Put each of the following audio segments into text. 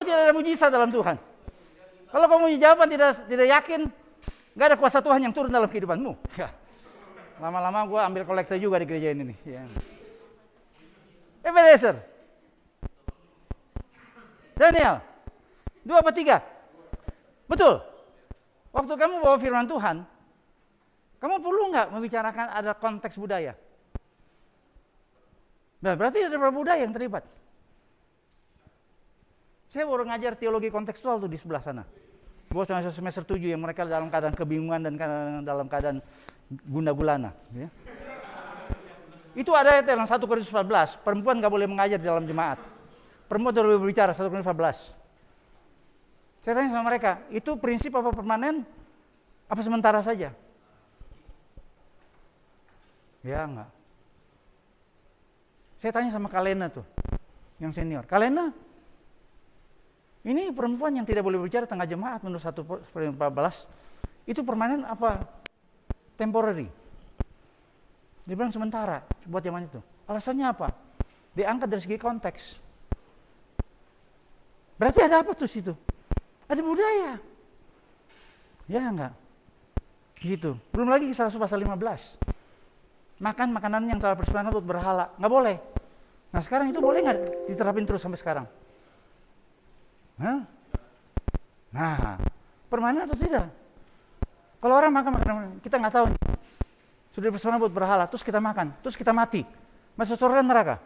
tidak ada mujizat dalam Tuhan. Kalau kamu punya jawaban tidak yakin, nggak ada kuasa Tuhan yang turun dalam kehidupanmu. Ya. Lama-lama gue ambil kolektor juga di gereja ini nih. Ya. Ebenezer, Daniel, 2 apa 3? Betul. Waktu kamu bawa firman Tuhan, kamu perlu nggak membicarakan ada konteks budaya? Nah, berarti ada beberapa budaya yang terlibat. Saya baru ngajar teologi kontekstual tuh di sebelah sana. Gue semester 7 yang mereka dalam keadaan kebingungan dan dalam keadaan guna gulana. Ya. Itu ada dalam 1 Korintus 14, perempuan gak boleh mengajar di dalam jemaat. Perempuan tidak boleh berbicara, 1 Korintus 14. Saya tanya sama mereka, itu prinsip apa permanen? Apa sementara saja? Ya enggak. Saya tanya sama Kalena tuh, yang senior. Kalena, ini perempuan yang tidak boleh berbicara tengah jemaat menurut 1 Korintus 14, itu permanen apa temporary? Dia bilang sementara buat zaman itu. Alasannya apa? Diangkat dari segi konteks. Berarti ada apa tuh situ? Ada budaya. Ya enggak? Gitu. Belum lagi Kisah Rasul pasal 15. Makan makanan yang telah persembahan buat berhala. Nggak boleh. Nah sekarang itu boleh nggak diterapin terus sampai sekarang? Hah? Nah, permanen atau tidak? Kalau orang makan makanan, kita nggak tahu nih. Sudah persembahan buat berhala, terus kita makan, terus kita mati. Masuk surga neraka?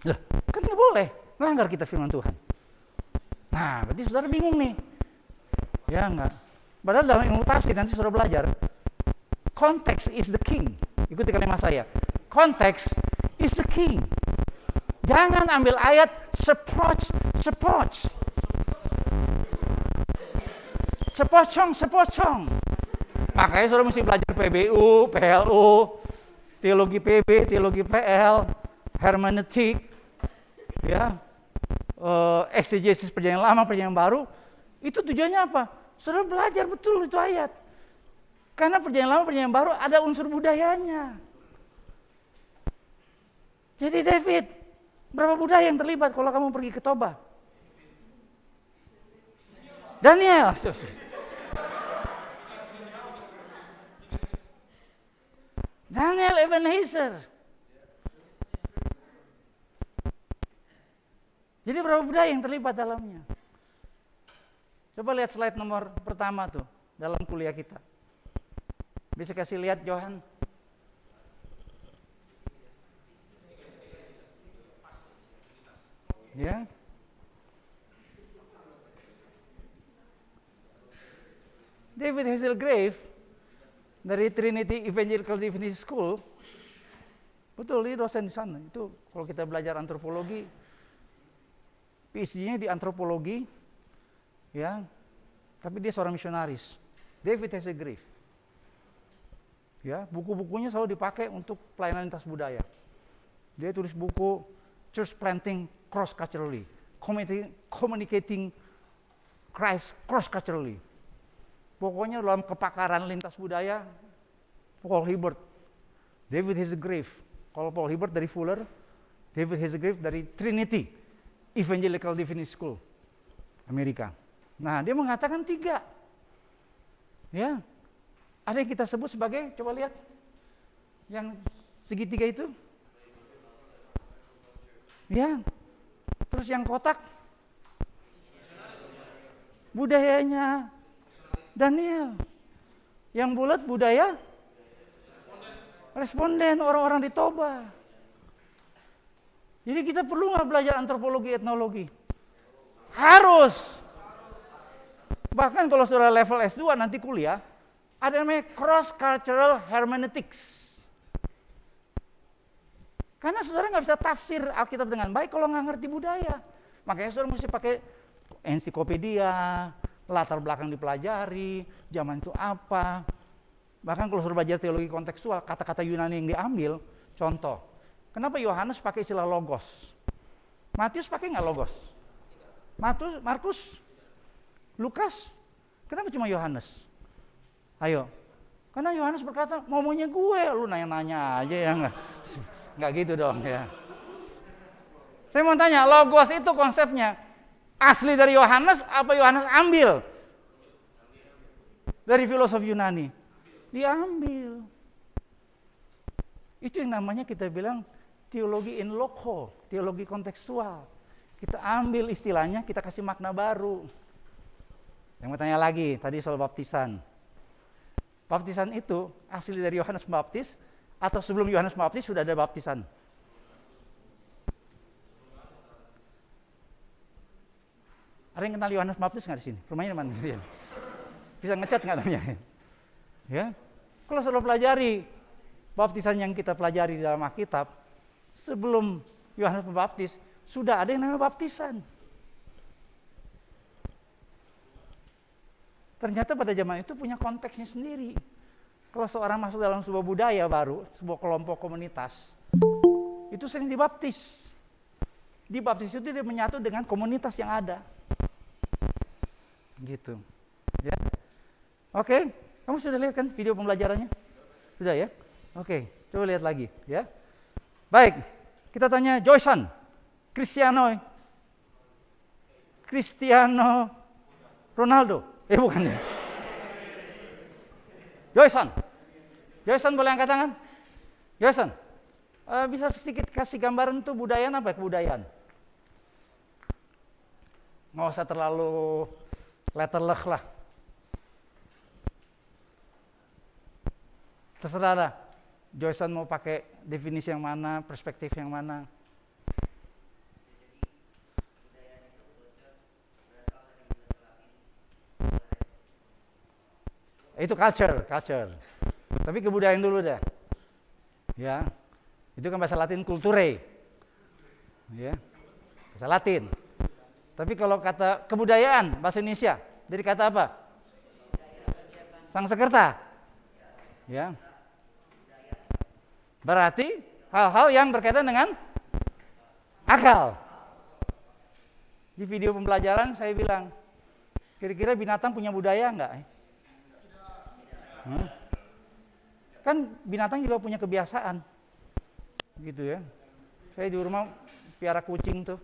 Lah, kan nggak boleh. Melanggar kita firman Tuhan. Nah, berarti saudara bingung nih. Ya enggak. Padahal dalam ilmu tafsir nanti saudara belajar. Context is the king. Ikuti kalimat saya. Context is the king. Jangan ambil ayat sepocong. Makanya saudara mesti belajar PBU, PLU, teologi PB, teologi PL, hermeneutik, ya, exegesis perjanjian lama, perjanjian baru. Itu tujuannya apa? Saudara belajar betul itu ayat. Karena perjanjian lama, perjanjian baru ada unsur budayanya. Jadi David, berapa budaya yang terlibat kalau kamu pergi ke Toba? Daniel. Daniel Ebenezer. Jadi berapa budaya yang terlibat dalamnya? Coba lihat slide nomor pertama tuh dalam kuliah kita. Bisa kasih lihat Johan. Ya. David Hazelgrave dari Trinity Evangelical Divinity School, betul ini dosen di sana. Itu kalau kita belajar antropologi, PhD-nya di antropologi, ya, tapi dia seorang misionaris. David Hazelgrave, ya, buku-bukunya selalu dipakai untuk pelayanan lintas budaya. Dia tulis buku Church Planting Cross Culturally, Communicating Christ Cross Culturally. Pokoknya dalam kepakaran lintas budaya, Paul Hibbert, David Hazelgrave. Kalau Paul Hibbert dari Fuller, David Hazelgrave dari Trinity Evangelical Divinity School, Amerika. Nah, dia mengatakan 3. Ya, ada yang kita sebut sebagai, coba lihat, yang segitiga itu. Ya, terus yang kotak, budayanya Daniel. Yang bulat budaya responden orang-orang di Toba. Jadi kita perlu nggak belajar antropologi, etnologi? Harus. Bahkan kalau sudah level S2 nanti kuliah, ada namanya cross cultural hermeneutics. Karena saudara nggak bisa tafsir Alkitab dengan baik kalau nggak ngerti budaya. Makanya saudara mesti pakai ensiklopedia, latar belakang dipelajari, zaman itu apa. Bahkan kalau sudah belajar teologi kontekstual, kata-kata Yunani yang diambil, contoh. Kenapa Yohanes pakai istilah logos? Matius pakai nggak logos? Markus? Lukas? Kenapa cuma Yohanes? Ayo. Karena Yohanes berkata, maunya gue, lu nanya-nanya aja ya nggak? Nggak gitu dong ya. Saya mau tanya, logos itu konsepnya asli dari Yohanes apa Yohanes ambil dari filosofi Yunani? Diambil. Itu yang namanya kita bilang teologi in loco, teologi kontekstual. Kita ambil istilahnya, kita kasih makna baru. Yang mau tanya lagi, tadi soal baptisan. Baptisan itu asli dari Yohanes Pembaptis atau sebelum Yohanes Pembaptis sudah ada baptisan? Ada yang kenal Yohanes Pembaptis nggak di sini? Rumahnya mana? Bisa ngecat nggak namanya? Ya, kalau sudah pelajari baptisan yang kita pelajari di dalam Alkitab, sebelum Yohanes Pembaptis sudah ada yang namanya baptisan. Ternyata pada zaman itu punya konteksnya sendiri. Kalau seorang masuk dalam sebuah budaya baru, sebuah kelompok komunitas, itu sering dibaptis. Dibaptis itu dia menyatu dengan komunitas yang ada. Gitu. Ya. Oke, kamu sudah lihat kan video pembelajarannya? Sudah ya? Oke, coba lihat lagi ya. Baik, kita tanya Joyson, Cristiano Ronaldo. Bukan ya. Joyson boleh angkat tangan? Joyson, bisa sedikit kasih gambaran tuh budayaan apa? Kebudayaan. Nggak usah terlalu letterlek lah. Terserah lah. Joyson mau pakai definisi yang mana, perspektif yang mana. Itu culture. Tapi kebudayaan dulu deh. Ya. Itu kan bahasa Latin culture. Ya. Bahasa Latin. Tapi kalau kata kebudayaan bahasa Indonesia, dari kata apa? Sangsekerta. Ya. Berarti hal-hal yang berkaitan dengan akal. Di video pembelajaran saya bilang, kira-kira binatang punya budaya enggak? Kan binatang juga punya kebiasaan. Gitu ya. Saya di rumah piara kucing tuh,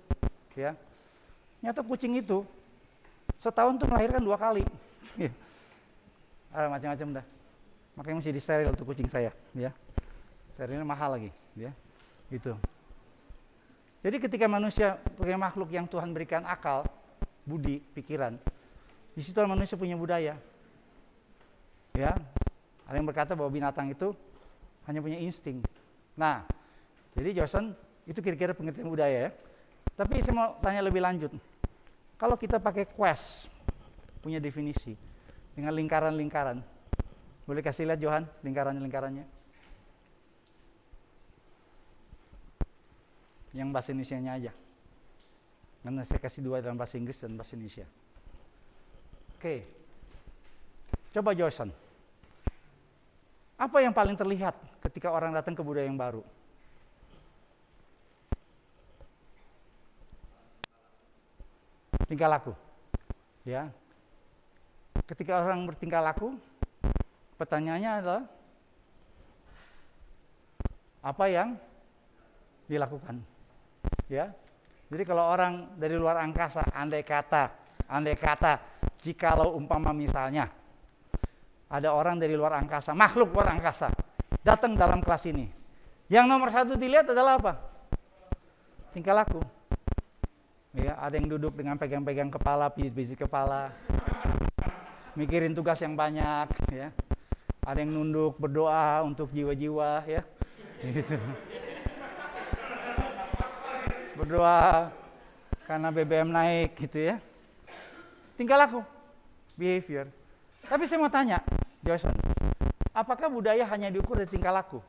ya. Nyata kucing itu setahun tuh melahirkan 2 kali. Ada macam-macam dah. Makanya mesti disteril tuh kucing saya, ya. Sterilnya mahal lagi, ya. Gitu. Jadi ketika manusia sebagai makhluk yang Tuhan berikan akal, budi, pikiran, di situ manusia punya budaya. Ya. Ada yang berkata bahwa binatang itu hanya punya insting. Nah, jadi Joyson itu kira-kira pengertian budaya ya. Tapi saya mau tanya lebih lanjut. Kalau kita pakai quest, punya definisi dengan lingkaran-lingkaran, boleh kasih lihat Johan lingkarannya? Yang bahasa Indonesianya aja. Karena saya kasih 2 dalam bahasa Inggris dan bahasa Indonesia. Oke. Coba Joyson. Apa yang paling terlihat ketika orang datang ke budaya yang baru? Tingkah laku. Ya. Ketika orang bertingkah laku, pertanyaannya adalah apa yang dilakukan? Ya. Jadi kalau orang dari luar angkasa, andai kata jikalau umpama misalnya ada orang dari luar angkasa, makhluk luar angkasa datang dalam kelas ini. Yang nomor 1 dilihat adalah apa? Tingkah laku. Ya, ada yang duduk dengan pegang-pegang kepala, pijit-pijit kepala, mikirin tugas yang banyak, ya. Ada yang nunduk berdoa untuk jiwa-jiwa, ya. Gitu. Berdoa karena BBM naik, gitu ya. Tingkah laku, behavior. Tapi saya mau tanya, Joyson, apakah budaya hanya diukur dari tingkah laku?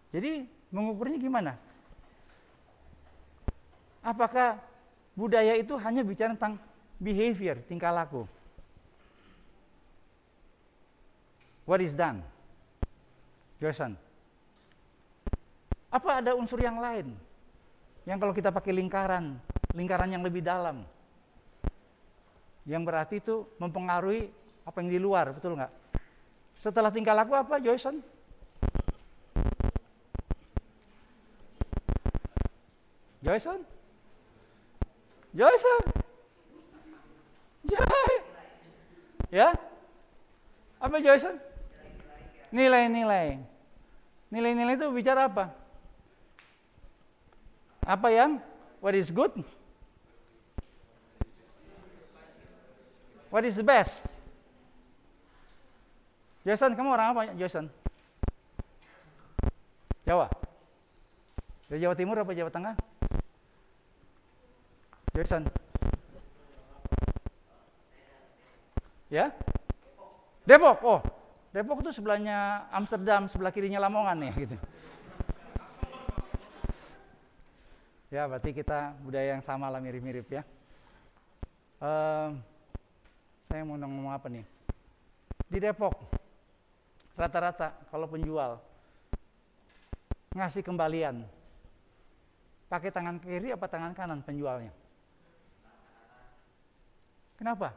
Jadi mengukurnya gimana? Apakah budaya itu hanya bicara tentang behavior, tingkah laku? What is done? Joyson. Apa ada unsur yang lain? Yang kalau kita pakai lingkaran yang lebih dalam. Yang berarti itu mempengaruhi apa yang di luar, betul nggak? Setelah tingkah laku apa, Joyson? Joyson? Joyson? Joy? Ya? Apa Joyson? Nilai-nilai. Nilai-nilai itu bicara apa? Apa yang? What is good? What is the best? Joyson, kamu orang apa, Joyson? Jawa? Dari Jawa Timur apa Jawa Tengah? Joyson? Ya? Depok. Oh, Depok itu sebelahnya Amsterdam, sebelah kirinya Lamongan ya, gitu. Ya, berarti kita budaya yang sama lah, mirip-mirip ya. Saya mau ngomong apa nih? Di Depok, rata-rata kalau penjual ngasih kembalian, pakai tangan kiri apa tangan kanan penjualnya? Kenapa?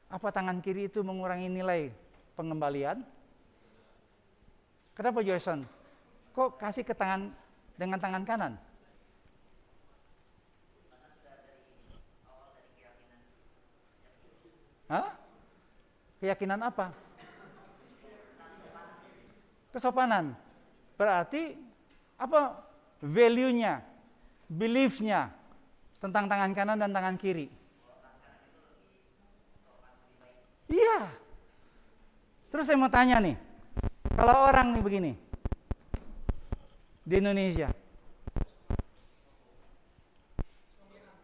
Apa tangan kiri itu mengurangi nilai pengembalian? Kenapa Joyson? Kok kasih ke tangan dengan tangan kanan? Hah? Keyakinan apa? Kesopanan. Berarti apa value-nya, belief-nya tentang tangan kanan dan tangan kiri? Iya. Terus saya mau tanya nih, kalau orang nih begini di Indonesia,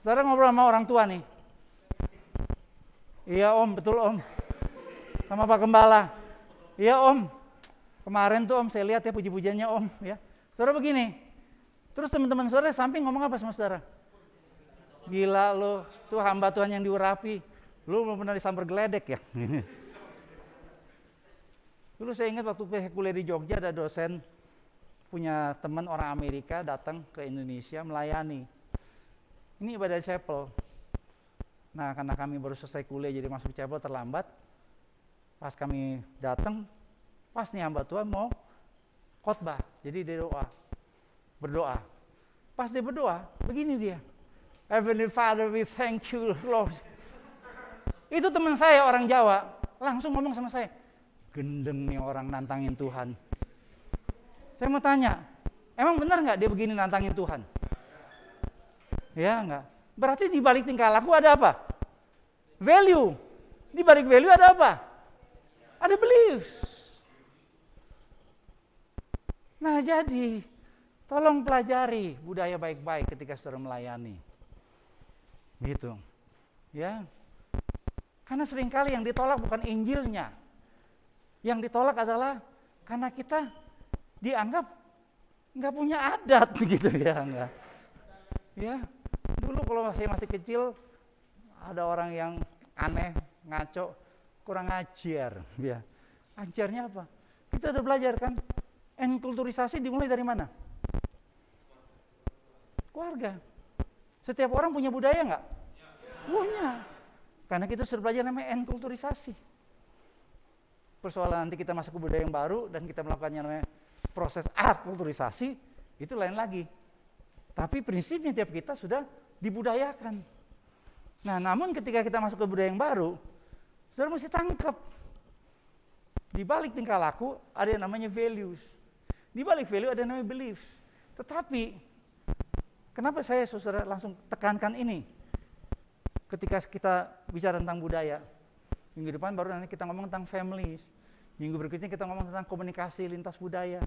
saudara ngobrol sama orang tua nih, iya om, betul om, sama Pak Gembala, iya om, kemarin tuh om saya lihat ya puji-pujiannya om, ya, saudara begini, terus teman-teman saudara samping ngomong apa sama saudara? Gila lo, tuh hamba Tuhan yang diurapi, lu belum pernah disambar geledek ya? Dulu saya ingat waktu saya kuliah di Jogja, ada dosen punya teman orang Amerika datang ke Indonesia melayani. Ini ibadah chapel. Nah, karena kami baru selesai kuliah jadi masuk chapel terlambat. Pas kami datang, pas nih hamba Tuhan mau khotbah. Jadi dia berdoa. Pas dia berdoa, begini dia. Heavenly Father, we thank you, Lord. Itu teman saya orang Jawa, langsung ngomong sama saya, gendeng nih orang nantangin Tuhan. Saya mau tanya, emang benar nggak dia begini nantangin Tuhan? Ya nggak. Berarti di balik tingkah laku ada apa? Value. Di balik value ada apa? Ada belief. Nah jadi, tolong pelajari budaya baik-baik ketika saudara melayani. Gitu. Ya. Karena seringkali yang ditolak bukan Injilnya. Yang ditolak adalah karena kita dianggap nggak punya adat gitu ya, enggak. Ya, dulu kalau masih kecil ada orang yang aneh, ngaco, kurang ajar, ya. Ajarnya apa? Kita udah belajar kan? Enkulturisasi dimulai dari mana? Keluarga. Setiap orang punya budaya nggak? Punya. Karena kita sudah belajar namanya enkulturisasi. Persoalan nanti kita masuk ke budaya yang baru dan kita melakukannya namanya proses akulturisasi, itu lain lagi. Tapi prinsipnya tiap kita sudah dibudayakan. Nah, namun ketika kita masuk ke budaya yang baru, saudara mesti tangkap. Di balik tingkah laku ada yang namanya values. Di balik value ada yang namanya belief. Tetapi, kenapa saya saudara langsung tekankan ini? Ketika kita bicara tentang budaya, minggu depan baru nanti kita ngomong tentang families. Minggu berikutnya kita ngomong tentang komunikasi lintas budaya.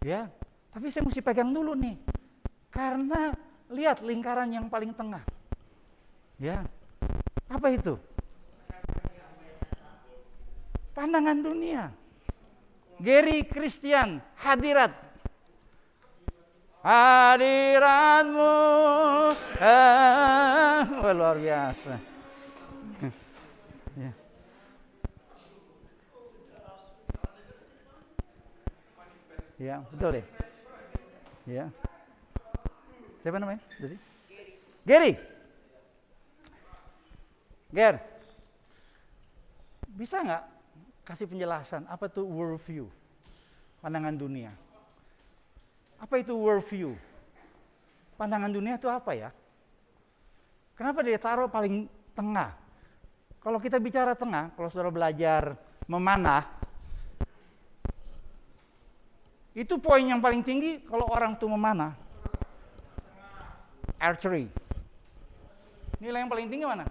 Ya, tapi saya mesti pegang dulu nih. Karena lihat lingkaran yang paling tengah. Ya. Apa itu? Pandangan dunia. Gary Christian, hadirat. Hadiratmu. Luar biasa. Ya. Ya, betul deh. Ya. Siapa namanya? Jadi? Gary. Ger. Bisa nggak kasih penjelasan apa tuh worldview? Pandangan dunia. Apa itu worldview? Pandangan dunia itu apa ya? Kenapa dia taruh paling tengah? Kalau kita bicara tengah, kalau saudara belajar memanah, itu poin yang paling tinggi kalau orang tuh memanah. Archery. Nilai yang paling tinggi mana?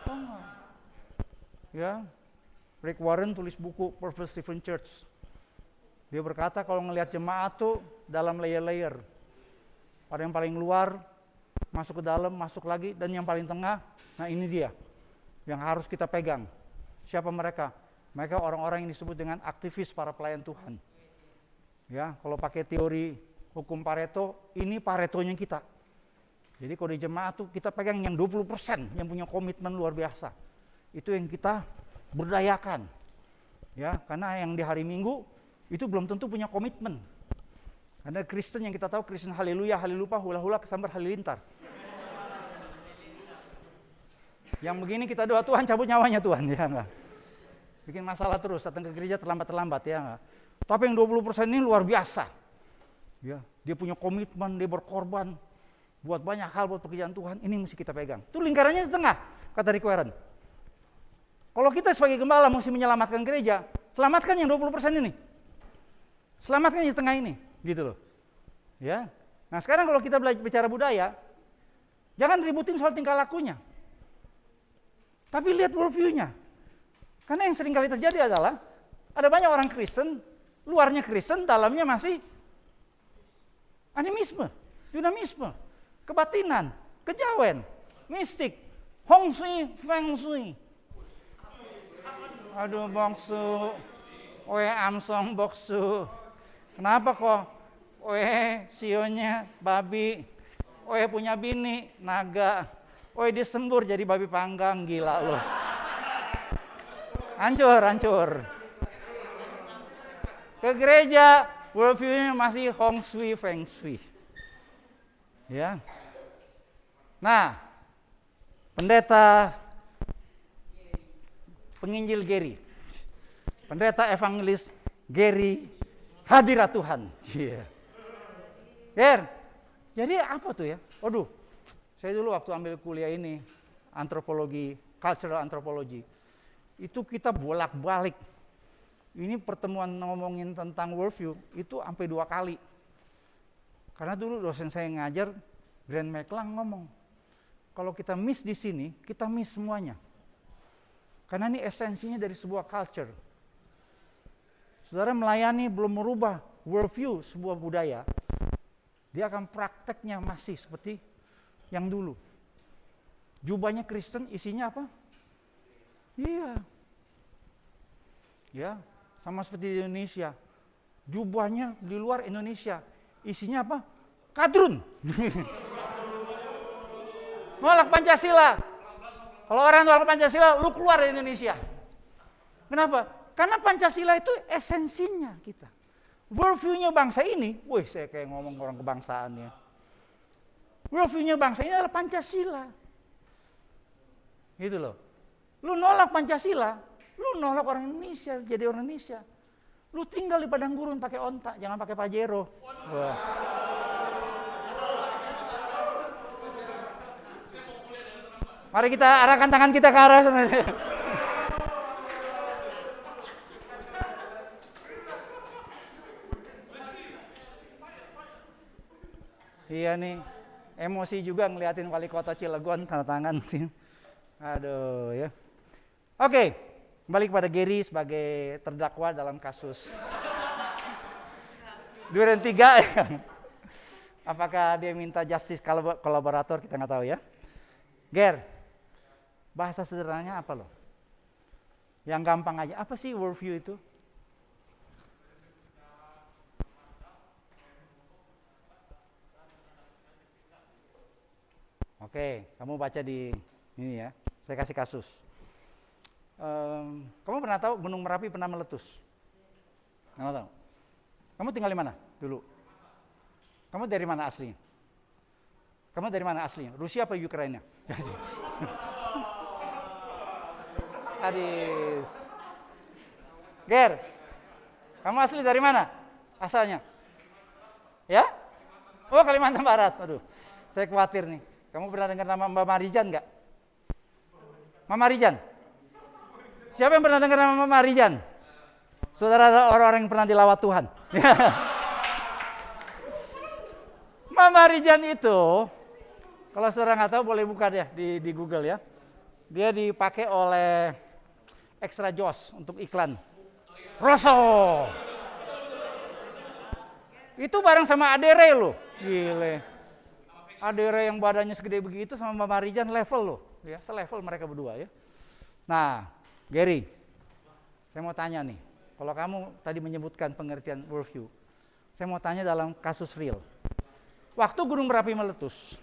Tengah. Ya. Rick Warren tulis buku Purpose Driven Church. Dia berkata kalau ngelihat jemaat tuh dalam layer-layer. Ada yang paling luar, masuk ke dalam, masuk lagi, dan yang paling tengah, nah ini dia yang harus kita pegang. Siapa mereka? Mereka orang-orang yang disebut dengan aktivis para pelayan Tuhan. Ya, kalau pakai teori hukum Pareto, ini Paretonya kita. Jadi kalau di jemaat tuh kita pegang yang 20% yang punya komitmen luar biasa. Itu yang kita berdayakan. Ya, karena yang di hari Minggu itu belum tentu punya komitmen. Karena Kristen yang kita tahu Kristen haleluya, halelupa, hula-hula, kesambar, halilintar. Yang begini kita doa Tuhan cabut nyawanya Tuhan, ya enggak? Bikin masalah terus, datang ke gereja terlambat-terlambat, ya enggak? Tapi yang 20% ini luar biasa. Ya, dia punya komitmen, dia berkorban buat banyak hal buat pekerjaan Tuhan. Ini mesti kita pegang. Itu lingkarannya di tengah, kata Rick Warren. Kalau kita sebagai gembala mesti menyelamatkan gereja, selamatkan yang 20% ini. Selamatkan di tengah ini, gitu loh. Ya. Nah, sekarang kalau kita bicara budaya, jangan ributin soal tingkah lakunya. Tapi lihat worldview-nya. Karena yang sering kali terjadi adalah ada banyak orang Kristen, luarnya Kristen, dalamnya masih animisme, dinamisme, kebatinan, kejawen, mistik, hong sui, feng sui. Aduh boksu, oe amsong boksu. Kenapa kok oe sionya babi, oe punya bini naga, oe disembur jadi babi panggang, gila loh. Hancur. Ke gereja, worldview-nya masih hong sui, feng sui. Ya. Nah, pendeta penginjil Gary, pendeta evangelis Gary hadirat Tuhan. Yeah. Jadi apa tuh ya? Waduh, saya dulu waktu ambil kuliah ini, antropologi, cultural anthropology, itu kita bolak-balik. Ini pertemuan ngomongin tentang worldview, itu sampai 2 kali. Karena dulu dosen saya ngajar, Grant McClung ngomong, kalau kita miss di sini, kita miss semuanya. Karena ini esensinya dari sebuah culture. Saudara melayani belum merubah worldview sebuah budaya, dia akan prakteknya masih seperti yang dulu. Jubahnya Kristen, isinya apa? Iya. Ya, sama seperti di Indonesia. Jubahnya di luar Indonesia, isinya apa? Kadrun. Nolak Pancasila. Kalau orang nolak Pancasila, lu keluar dari Indonesia. Kenapa? Karena Pancasila itu esensinya kita. Worldview-nya bangsa ini, wih saya kayak ngomong orang kebangsaannya. Worldview-nya bangsa ini adalah Pancasila. Gitu loh. Lu nolak Pancasila, lu nolak orang Indonesia, jadi orang Indonesia. Lu tinggal di padang gurun pakai onta, jangan pakai Pajero. Wah. Mari kita arahkan tangan kita ke arah sana. Iya nih, emosi juga ngeliatin wali kota Cilegon tanda tangan. Aduh ya. Oke, kembali kepada Gary sebagai terdakwa dalam kasus Duren 3. Apakah dia minta justice kolaborator, kita nggak tahu ya. Ger, bahasa sederhananya apa loh? Yang gampang aja, apa sih worldview itu? Oke, kamu baca di ini ya, saya kasih kasus. Kamu pernah tahu Gunung Merapi pernah meletus? Nggak tahu. Kamu tinggal di mana dulu? Kamu dari mana aslinya? Kamu dari mana aslinya? Rusia apa Ukraina? Hadis. Ger, kamu asli dari mana? Asalnya? Ya? Oh, Kalimantan Barat. Aduh, saya khawatir nih. Kamu pernah dengar nama Mbak Marijan nggak? Mama Marijan. Siapa yang pernah dengar nama Mama Marijan? Saudara adalah orang-orang yang pernah dilawat Tuhan. Mama Marijan itu, kalau saudara nggak tahu boleh buka deh di Google ya. Dia dipakai oleh Extra Joss untuk iklan. Rosso. Itu bareng sama Adere loh. Gile. Adere yang badannya segede begitu sama Mama Marijan level loh. Ya, selevel mereka berdua ya. Nah, Gary, saya mau tanya nih. Kalau kamu tadi menyebutkan pengertian worldview, saya mau tanya dalam kasus real. Waktu Gunung Merapi meletus,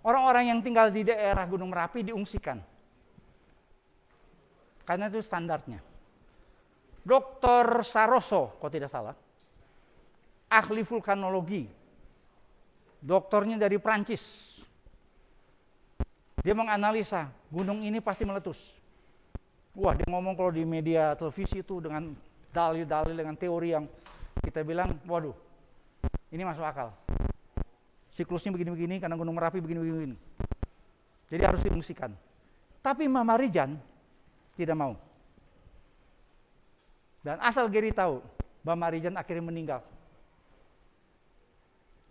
orang-orang yang tinggal di daerah Gunung Merapi diungsikan. Karena itu standarnya. Dr. Saroso, kalau tidak salah, ahli vulkanologi, doktornya dari Prancis. Dia menganalisa gunung ini pasti meletus. Wah, dia ngomong kalau di media televisi itu dengan dalil-dalil, dengan teori yang kita bilang, waduh, ini masuk akal. Siklusnya begini-begini karena Gunung Merapi begini-begini. Jadi harus diungsikan. Tapi Mama Marijan tidak mau. Dan asal Gary tahu, Mama Marijan akhirnya meninggal.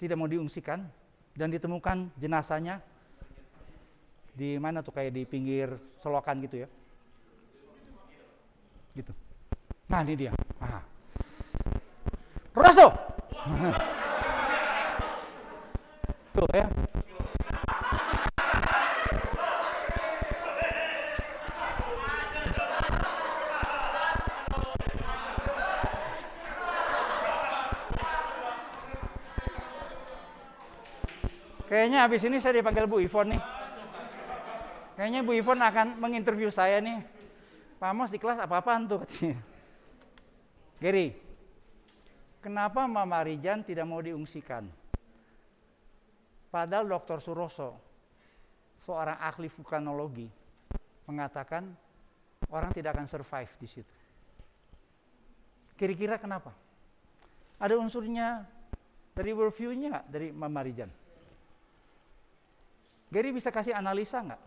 Tidak mau diungsikan dan ditemukan jenazahnya di mana tuh, kayak di pinggir selokan gitu ya. Gitu. Nah, ini dia. Rosso. Tuh ya. Kayaknya habis ini saya dipanggil Bu Ivon nih. Kayaknya Bu Ivon akan menginterview saya nih. Pak Amos di kelas apa-apaan tuh katanya. Gary, kenapa Mama Marijan tidak mau diungsikan? Padahal Dr. Suroso, seorang ahli vulkanologi, mengatakan orang tidak akan survive di situ. Kira-kira kenapa? Ada unsurnya dari worldview-nya nggak dari Mama Marijan? Gary bisa kasih analisa nggak?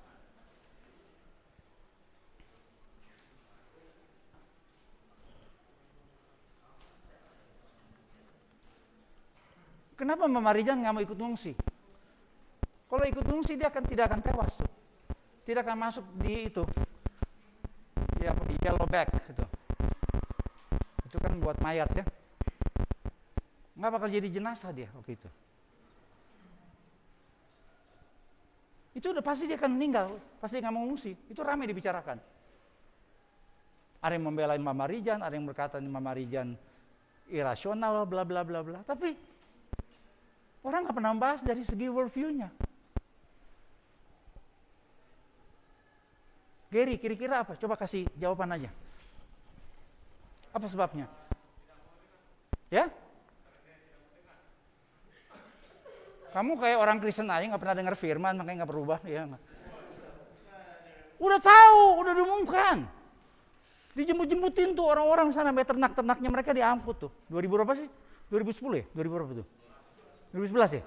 Kenapa Mama Marijan nggak mau ikut ngungsi? Kalau ikut ngungsi dia tidak akan tewas tuh. Tidak akan masuk di itu. Ya, di yellow bag gitu. Itu kan buat mayat ya. Nggak bakal jadi jenazah dia waktu itu. Itu udah pasti dia akan meninggal, pasti nggak mau ngungsi. Itu ramai dibicarakan. Ada yang membelain Mama Marijan, ada yang berkata Mama Marijan irasional, bla bla bla bla. Tapi orang nggak pernah bahas dari segi worldview-nya. Gary, kira-kira apa? Coba kasih jawaban aja. Apa sebabnya? Ya? Kamu kayak orang Kristen aja nggak pernah dengar firman, makanya nggak berubah. Ya, udah tahu, udah diumumkan. Dijemput-jemputin tuh orang-orang sana, sampai ternak-ternaknya mereka diangkut tuh. 2000 berapa sih? 2010 ya? 2000 berapa tuh? 2011 ya?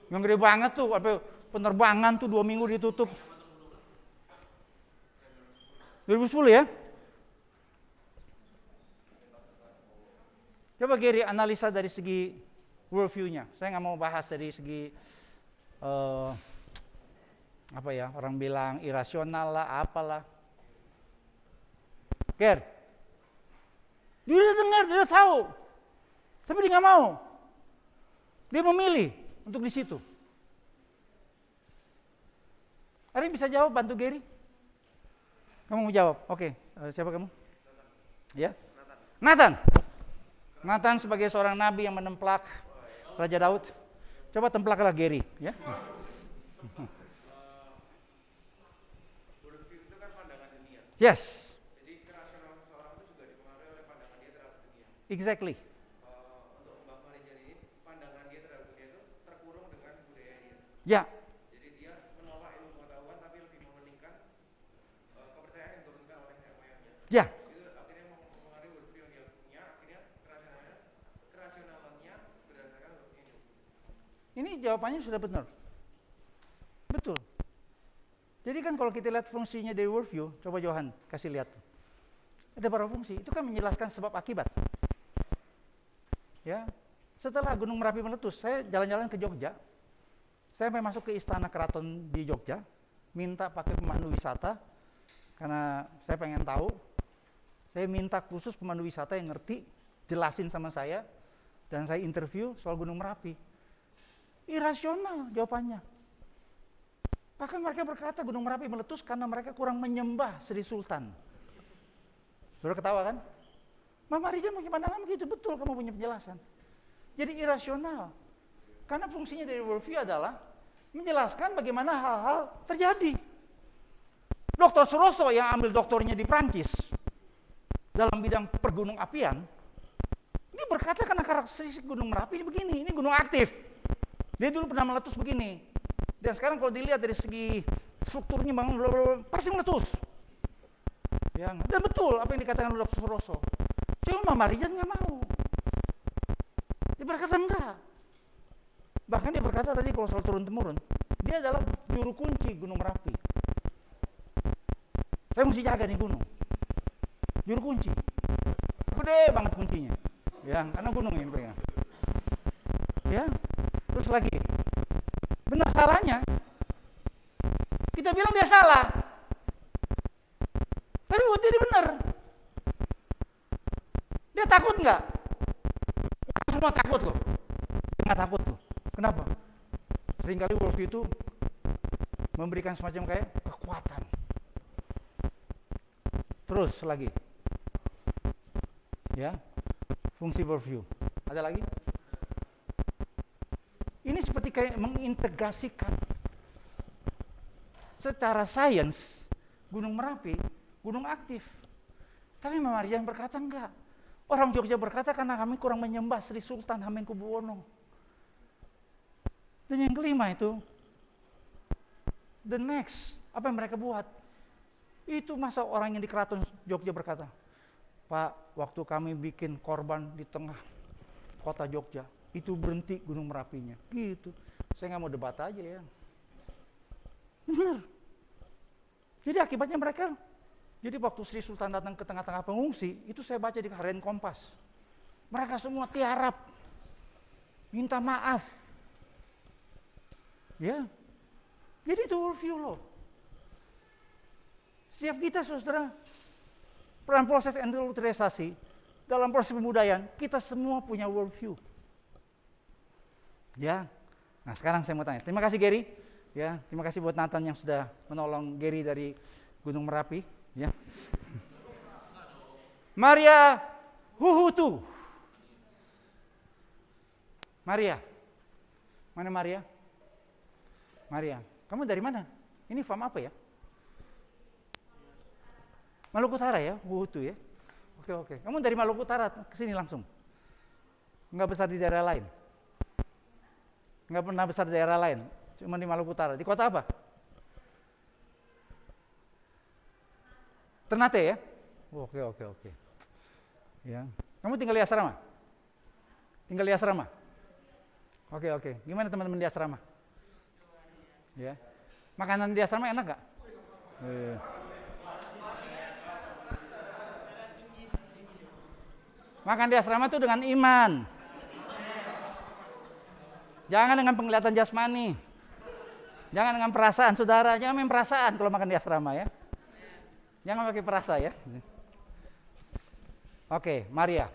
Yang gede banget tuh, sampai penerbangan tuh 2 minggu ditutup. 2010 ya? Coba Gary analisa dari segi worldview-nya. Saya nggak mau bahas dari segi apa ya, orang bilang irasional lah, apalah. Ger, dia udah dengar, dia udah tahu, tapi dia nggak mau. Dia memilih untuk di situ. Ada yang bisa jawab, bantu Gary? Kamu mau jawab? Oke, siapa kamu? Ya, Nathan. Nathan sebagai seorang nabi yang menemplak Raja Daud. Coba templaklah Gary, ya. Yes. Jadi kerasional seseorang itu juga dipengaruhi oleh pandangan dia terhadap dunia. Exactly. Untuk Mbak Marijan ini, pandangan dia terhadap dunia itu terkurung dengan budaya dia. Ya. Jadi dia menolak ilmu pengetahuan tapi lebih mementingkan kepercayaan yang diturunkan oleh nenek moyangnya. Ya. Itu akhirnya mempengaruhi worldview yang dia punya, akhirnya kerasionalnya jawabannya sudah benar. Betul. Jadi kan kalau kita lihat fungsinya dari worldview, coba Johan kasih lihat. Ada beberapa fungsi, itu kan menjelaskan sebab akibat. Ya, setelah Gunung Merapi meletus, saya jalan-jalan ke Jogja. Saya sampai masuk ke istana keraton di Jogja, minta pakai pemandu wisata, karena saya pengen tahu. Saya minta khusus pemandu wisata yang ngerti, jelasin sama saya, dan saya interview soal Gunung Merapi. Irasional jawabannya. Bahkan mereka berkata Gunung Merapi meletus karena mereka kurang menyembah Sri Sultan. Sudah ketawa kan? Mama Rijan punya pandangan begitu, betul kamu punya penjelasan. Jadi irasional. Karena fungsinya dari worldview adalah menjelaskan bagaimana hal-hal terjadi. Dr. Suroso yang ambil doktornya di Prancis dalam bidang pergunung apian, ini berkata karena karakteristik Gunung Merapi ini begini, ini gunung aktif. Dia dulu pernah meletus begini. Dan sekarang kalau dilihat dari segi strukturnya bangun pasti meletus. Ya, dan betul apa yang dikatakan oleh Dr. Suroso. Cuma Mama Rijan nggak mau. Dia berkata enggak. Bahkan dia berkata tadi kalau soal turun-temurun, dia adalah juru kunci Gunung Merapi. Saya mesti jaga nih gunung. Juru kunci. Gede banget kuncinya. Ya, karena gunung ini pegang. Ya. Terus lagi. Benar salahnya. Kita bilang dia salah. Tapi buat dia benar. Dia takut nggak? Semua takut loh. Nggak takut loh. Kenapa? Seringkali worldview itu memberikan semacam kayak kekuatan. Terus lagi. Ya. Fungsi worldview. Ada lagi? Ini seperti kayak mengintegrasikan secara sains Gunung Merapi, gunung aktif. Tapi Mama Rijan berkata enggak. Orang Jogja berkata karena kami kurang menyembah Sri Sultan Hamengkubuwono. Dan yang kelima itu, the next, apa yang mereka buat? Itu masa orang yang di keraton Jogja berkata, Pak, waktu kami bikin korban di tengah kota Jogja, itu berhenti Gunung Merapinya. Gitu. Saya nggak mau debat aja ya. Benar. Jadi akibatnya mereka, jadi waktu Sri Sultan datang ke tengah-tengah pengungsi, itu saya baca di harian Kompas. Mereka semua tiarap, minta maaf. Ya, jadi itu worldview loh. Setiap kita saudara, dalam proses enkulturalisasi, dalam proses pembudayaan, kita semua punya worldview. Ya, nah sekarang saya mau tanya. Terima kasih Gary. Ya, terima kasih buat Nathan yang sudah menolong Gary dari Gunung Merapi. Ya. Maria Huhutu. Maria. Mana Maria? Maria. Kamu dari mana? Ini farm apa ya? Maluku Utara ya, Huhutu ya. Oke. Kamu dari Maluku Utara ke sini langsung? Enggak besar di daerah lain? Enggak pernah besar di daerah lain? Cuma di Maluku Utara. Di kota apa? Ternate ya? Oke. Ya. Kamu tinggal di asrama? Tinggal di asrama? Oke. Gimana teman-teman di asrama? Ya. Makanan di asrama enak gak? Makan di asrama itu dengan iman. Jangan dengan penglihatan jasmani. Jangan dengan perasaan, saudara. Jangan main perasaan kalau makan di asrama ya. Jangan pakai perasa ya. Oke, Maria.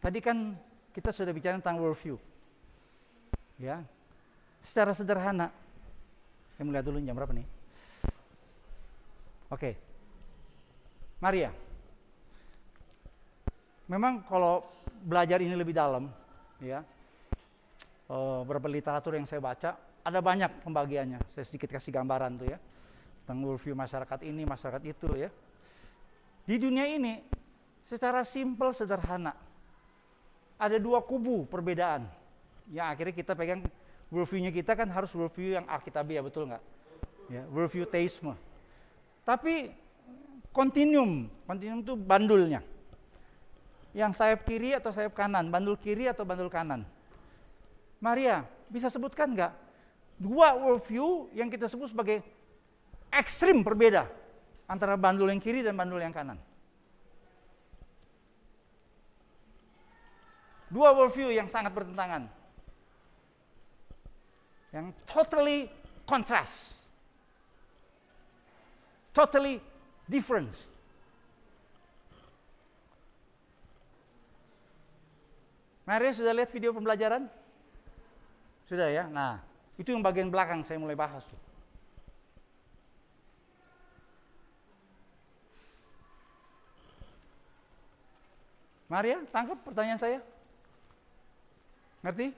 Tadi kan kita sudah bicara tentang worldview. Ya. Secara sederhana. Saya melihat dulu jam berapa nih. Oke. Maria. Memang kalau belajar ini lebih dalam, ya. Beberapa literatur yang saya baca, ada banyak pembagiannya. Saya sedikit kasih gambaran tuh ya. Tentang worldview masyarakat ini, masyarakat itu ya. Di dunia ini, secara simpel sederhana, ada dua kubu perbedaan. Yang akhirnya kita pegang worldview-nya kita kan harus worldview yang alkitabiah, betul nggak? Ya, worldview teisme. Tapi continuum itu bandulnya. yang sayap kiri atau sayap kanan, bandul kiri atau bandul kanan? Maria, bisa sebutkan nggak 2 worldview yang kita sebut sebagai ekstrim berbeda antara bandul yang kiri dan bandul yang kanan? 2 worldview yang sangat bertentangan, yang totally contrast, totally different. Maria sudah lihat video pembelajaran? Sudah ya? Nah, itu yang bagian belakang saya mulai bahas. Maria, tangkap pertanyaan saya? Ngerti?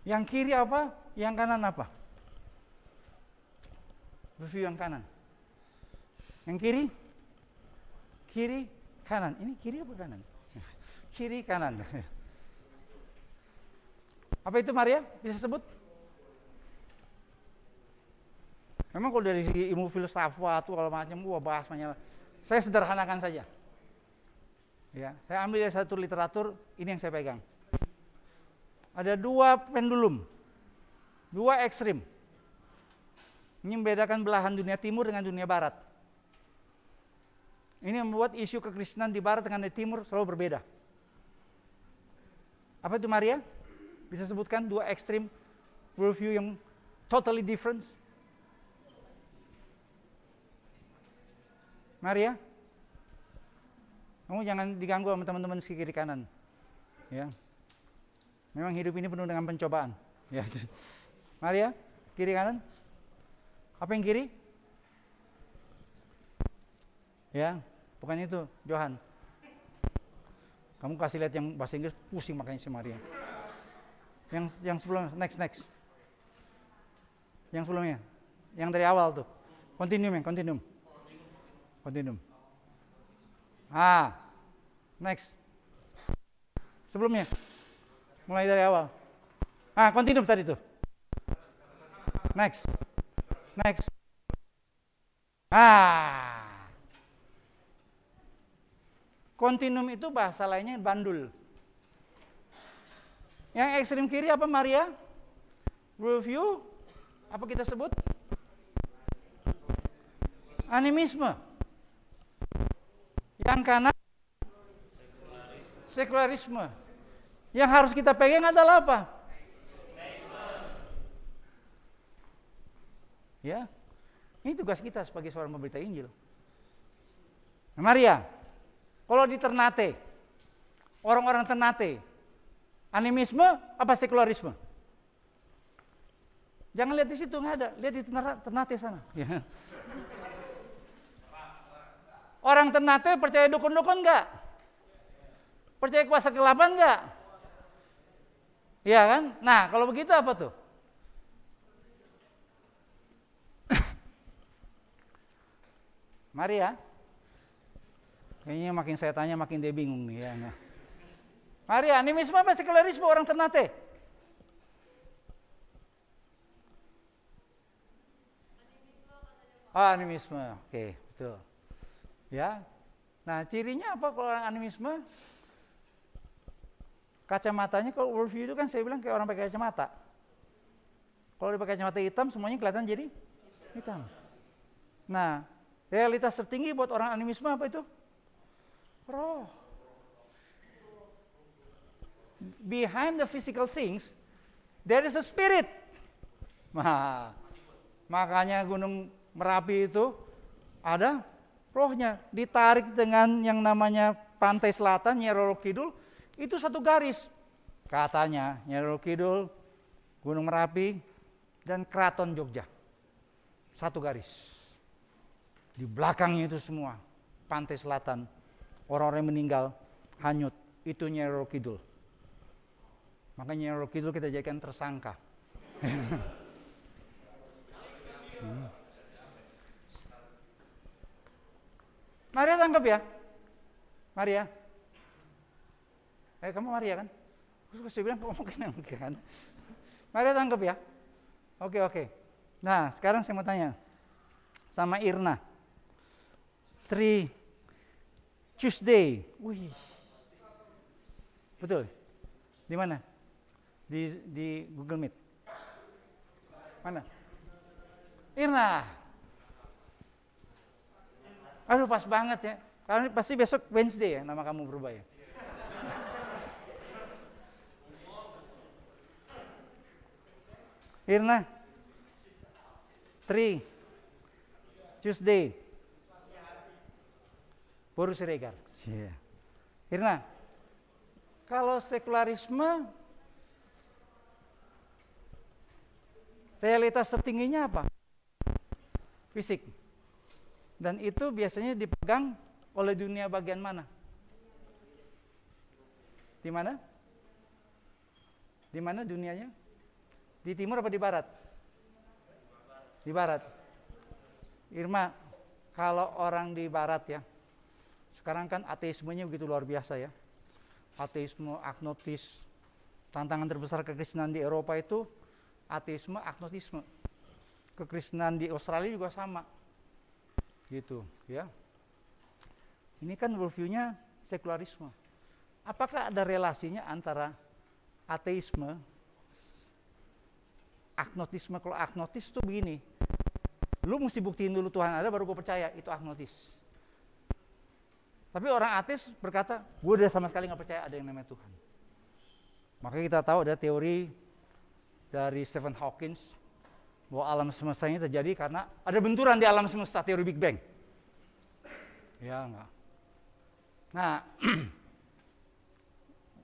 Yang kiri apa? Yang kanan apa? Review yang kanan. Yang kiri? Kiri, kanan. Ini kiri apa kanan? Kiri, kanan. Apa itu Maria? Bisa sebut? Memang kalau dari segi ilmu filsafat atau kalau macam gua bahas banyak. Saya sederhanakan saja. Ya, saya ambil dari satu literatur, ini yang saya pegang. Ada 2 pendulum, 2 ekstrim. Ini membedakan belahan dunia timur dengan dunia barat. Ini membuat isu kekristenan di barat dengan di timur selalu berbeda. Apa itu Maria? Bisa sebutkan 2 ekstrim worldview yang totally different? Maria? Kamu jangan diganggu sama teman-teman di kiri kanan. Ya. Memang hidup ini penuh dengan pencobaan. Ya. Maria, kiri kanan? Apa yang kiri? Ya, bukan itu, Johan. Kamu kasih lihat yang bahasa Inggris, pusing makanya si Maria. Yang sebelumnya, next. Yang sebelumnya, yang dari awal tuh. Continuum. Next. Sebelumnya, mulai dari awal. Continuum tadi tuh. Next. Continuum itu bahasa lainnya bandul. Yang ekstrem kiri apa Maria? Worldview, apa kita sebut? Animisme. Yang kanan sekularisme. Yang harus kita pegang adalah apa? Ya, ini tugas kita sebagai seorang pemberita Injil. Nah, Maria, kalau di Ternate, orang-orang Ternate, animisme apa sekularisme? Jangan lihat di situ, nggak ada. Lihat di Ternate sana. Ya. Orang Ternate percaya dukun-dukun nggak? Percaya kuasa kegelapan nggak? Iya kan? Nah, kalau begitu apa tuh? Maria, kayaknya makin saya tanya makin dia bingung nih ya. Nah. Maria, animisme apa sekularisme orang Ternate? Animisme, oke, betul. Ya, nah cirinya apa kalau orang animisme? Kacamatanya kalau worldview itu kan saya bilang kayak orang pakai kacamata. Kalau dia pakai kacamata hitam semuanya kelihatan jadi hitam. Nah, realitas tertinggi buat orang animisme apa itu? Roh. Behind the physical things, there is a spirit. Nah, makanya Gunung Merapi itu ada rohnya. Ditarik dengan yang namanya pantai selatan, Nyi Roro Kidul, itu satu garis. Katanya Nyi Roro Kidul, Gunung Merapi, dan Keraton Jogja. Satu garis. Di belakangnya itu semua pantai selatan, orang-orang yang meninggal hanyut, itu Nyi Roro Kidul. Makanya Nyi Roro Kidul kita jadikan tersangka. Maria tangkap ya? Maria? Kamu Maria kan? Terus saya bilang kamu kan? Maria tangkap ya? Oke. Nah sekarang saya mau tanya sama Irna. 3 Tuesday. Wih. Betul. Di mana? Di Google Meet. Mana? Irna. Aduh, pas banget ya. Karena pasti besok Wednesday ya nama kamu berubah ya. Irna. 3 Tuesday. Boru Siregar. Yeah. Irna, kalau sekularisme realitas tertingginya apa? Fisik. Dan itu biasanya dipegang oleh dunia bagian mana? Di mana? Di mana dunianya? Di timur apa di barat? Di barat. Irma, kalau orang di barat ya, sekarang kan ateismenya begitu luar biasa ya. Ateisme, agnotis. Tantangan terbesar kekristenan di Eropa itu ateisme, agnotisme. Kekristenan di Australia juga sama. Gitu, ya. Ini kan worldview-nya sekularisme. Apakah ada relasinya antara ateisme, agnotisme? Kalau agnotis itu begini, lu mesti buktiin dulu Tuhan ada baru gue percaya, itu agnotis. Tapi orang ateis berkata, gue udah sama sekali gak percaya ada yang namanya Tuhan. Makanya kita tahu ada teori dari Stephen Hawking bahwa alam semesta ini terjadi karena ada benturan di alam semesta, teori Big Bang. Ya enggak. Nah,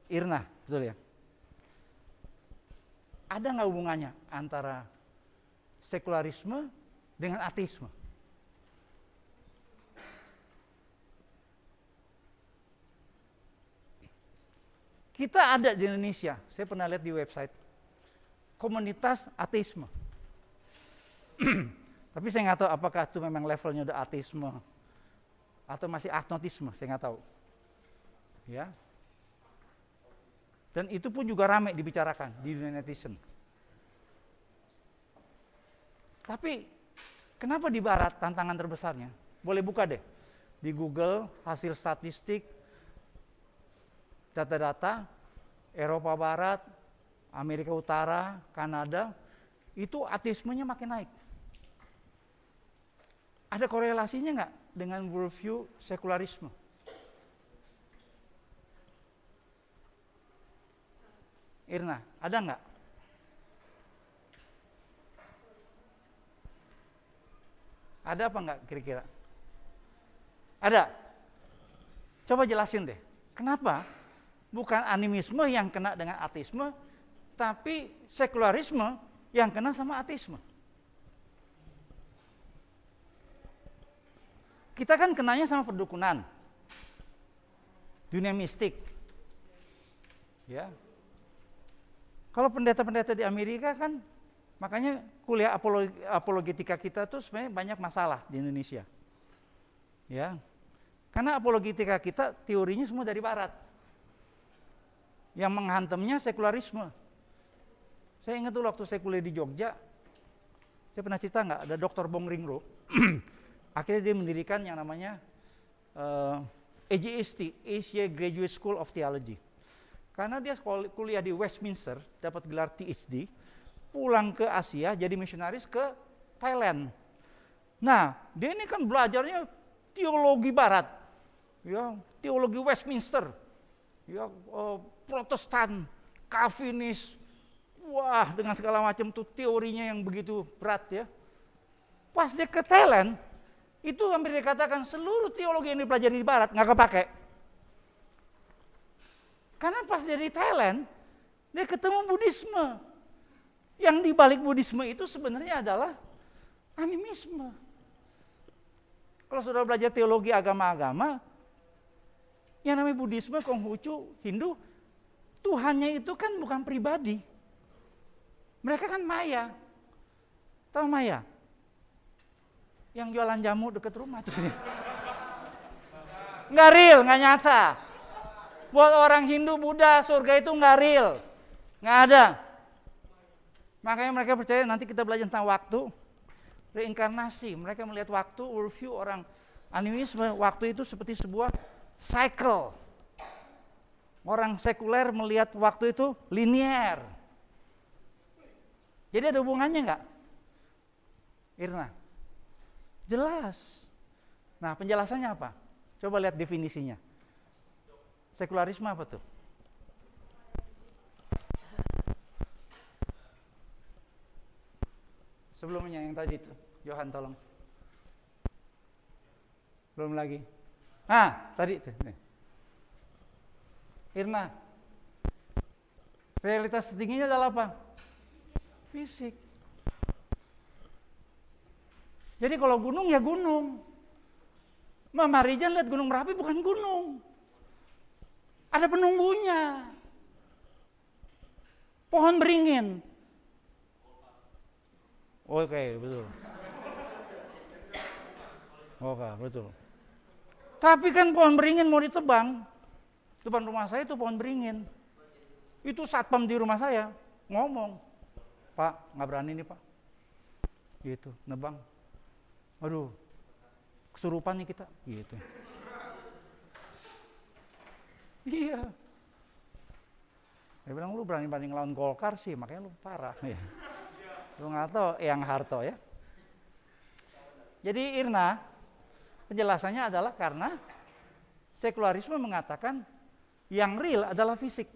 Irna, betul ya? Ada nggak hubungannya antara sekularisme dengan ateisme? Kita ada di Indonesia, saya pernah lihat di website, komunitas ateisme. Tapi saya nggak tahu apakah itu memang levelnya udah ateisme atau masih agnotisme, saya nggak tahu. Ya. Dan itu pun juga ramai dibicarakan di dunia netizen. Tapi kenapa di barat tantangan terbesarnya? Boleh buka deh di Google hasil statistik data-data Eropa Barat, Amerika Utara, Kanada, itu ateismenya makin naik. Ada korelasinya nggak dengan worldview sekularisme? Irna, ada nggak? Ada apa nggak kira-kira? Ada. Coba jelasin deh, kenapa bukan animisme yang kena dengan ateisme, tapi sekularisme yang kena sama ateisme? Kita kan kenanya sama perdukunan, dunia mistik. Ya. Kalau pendeta-pendeta di Amerika kan, makanya kuliah apologetika kita tuh sebenarnya banyak masalah di Indonesia. Ya. Karena apologetika kita teorinya semua dari barat. Yang menghantamnya sekularisme. Saya ingat tuh waktu saya kuliah di Jogja, saya pernah cerita nggak, ada Dr. Bong Ringro. Akhirnya dia mendirikan yang namanya AGST, Asia Graduate School of Theology. Karena dia kuliah di Westminster, dapat gelar PhD, pulang ke Asia jadi misionaris ke Thailand. Nah, dia ini kan belajarnya teologi barat, ya, teologi Westminster, ya, Protestan, Calvinis, wah dengan segala macam tuh teorinya yang begitu berat ya. Pas dia ke Thailand, itu hampir dikatakan seluruh teologi yang dipelajari di barat nggak kepake. Karena pas dia di Thailand, dia ketemu Buddhisme. Yang di balik Buddhisme itu sebenarnya adalah animisme. Kalau sudah belajar teologi agama-agama, yang namanya Buddhisme, Konghucu, Hindu, Tuhannya itu kan bukan pribadi. Mereka kan maya. Tahu maya? Yang jualan jamu dekat rumah tuh. Nggak real, nggak nyata. Buat orang Hindu, Buddha, surga itu nggak real. Nggak ada. Makanya mereka percaya nanti kita belajar tentang waktu, reinkarnasi. Mereka melihat waktu, worldview orang Animisme waktu itu seperti sebuah cycle. Orang sekuler melihat waktu itu linier. Jadi ada hubungannya enggak? Irna? Jelas. Nah, penjelasannya apa? Coba lihat definisinya. Sekularisme apa tuh? Sebelumnya yang tadi itu, Johan tolong. Belum lagi. Tadi itu. Irna. Realitas tingginya adalah apa? Fisik. Jadi kalau gunung ya gunung. Mama Rijan lihat Gunung Merapi bukan gunung. Ada penunggunya. Pohon beringin. Oke, betul. Oke, betul. Tapi kan pohon beringin mau ditebang. Depan rumah saya itu pohon beringin. Itu satpam di rumah saya ngomong, Pak, nggak berani nih Pak. Gitu, nebang. Aduh, kesurupan nih kita. Gitu. Iya. Dia bilang, lu berani-berani ngelawan Golkar sih, makanya lu parah. Ya. Lu nggak tahu yang Harto ya. Jadi Irna, penjelasannya adalah karena sekularisme mengatakan yang real adalah fisik.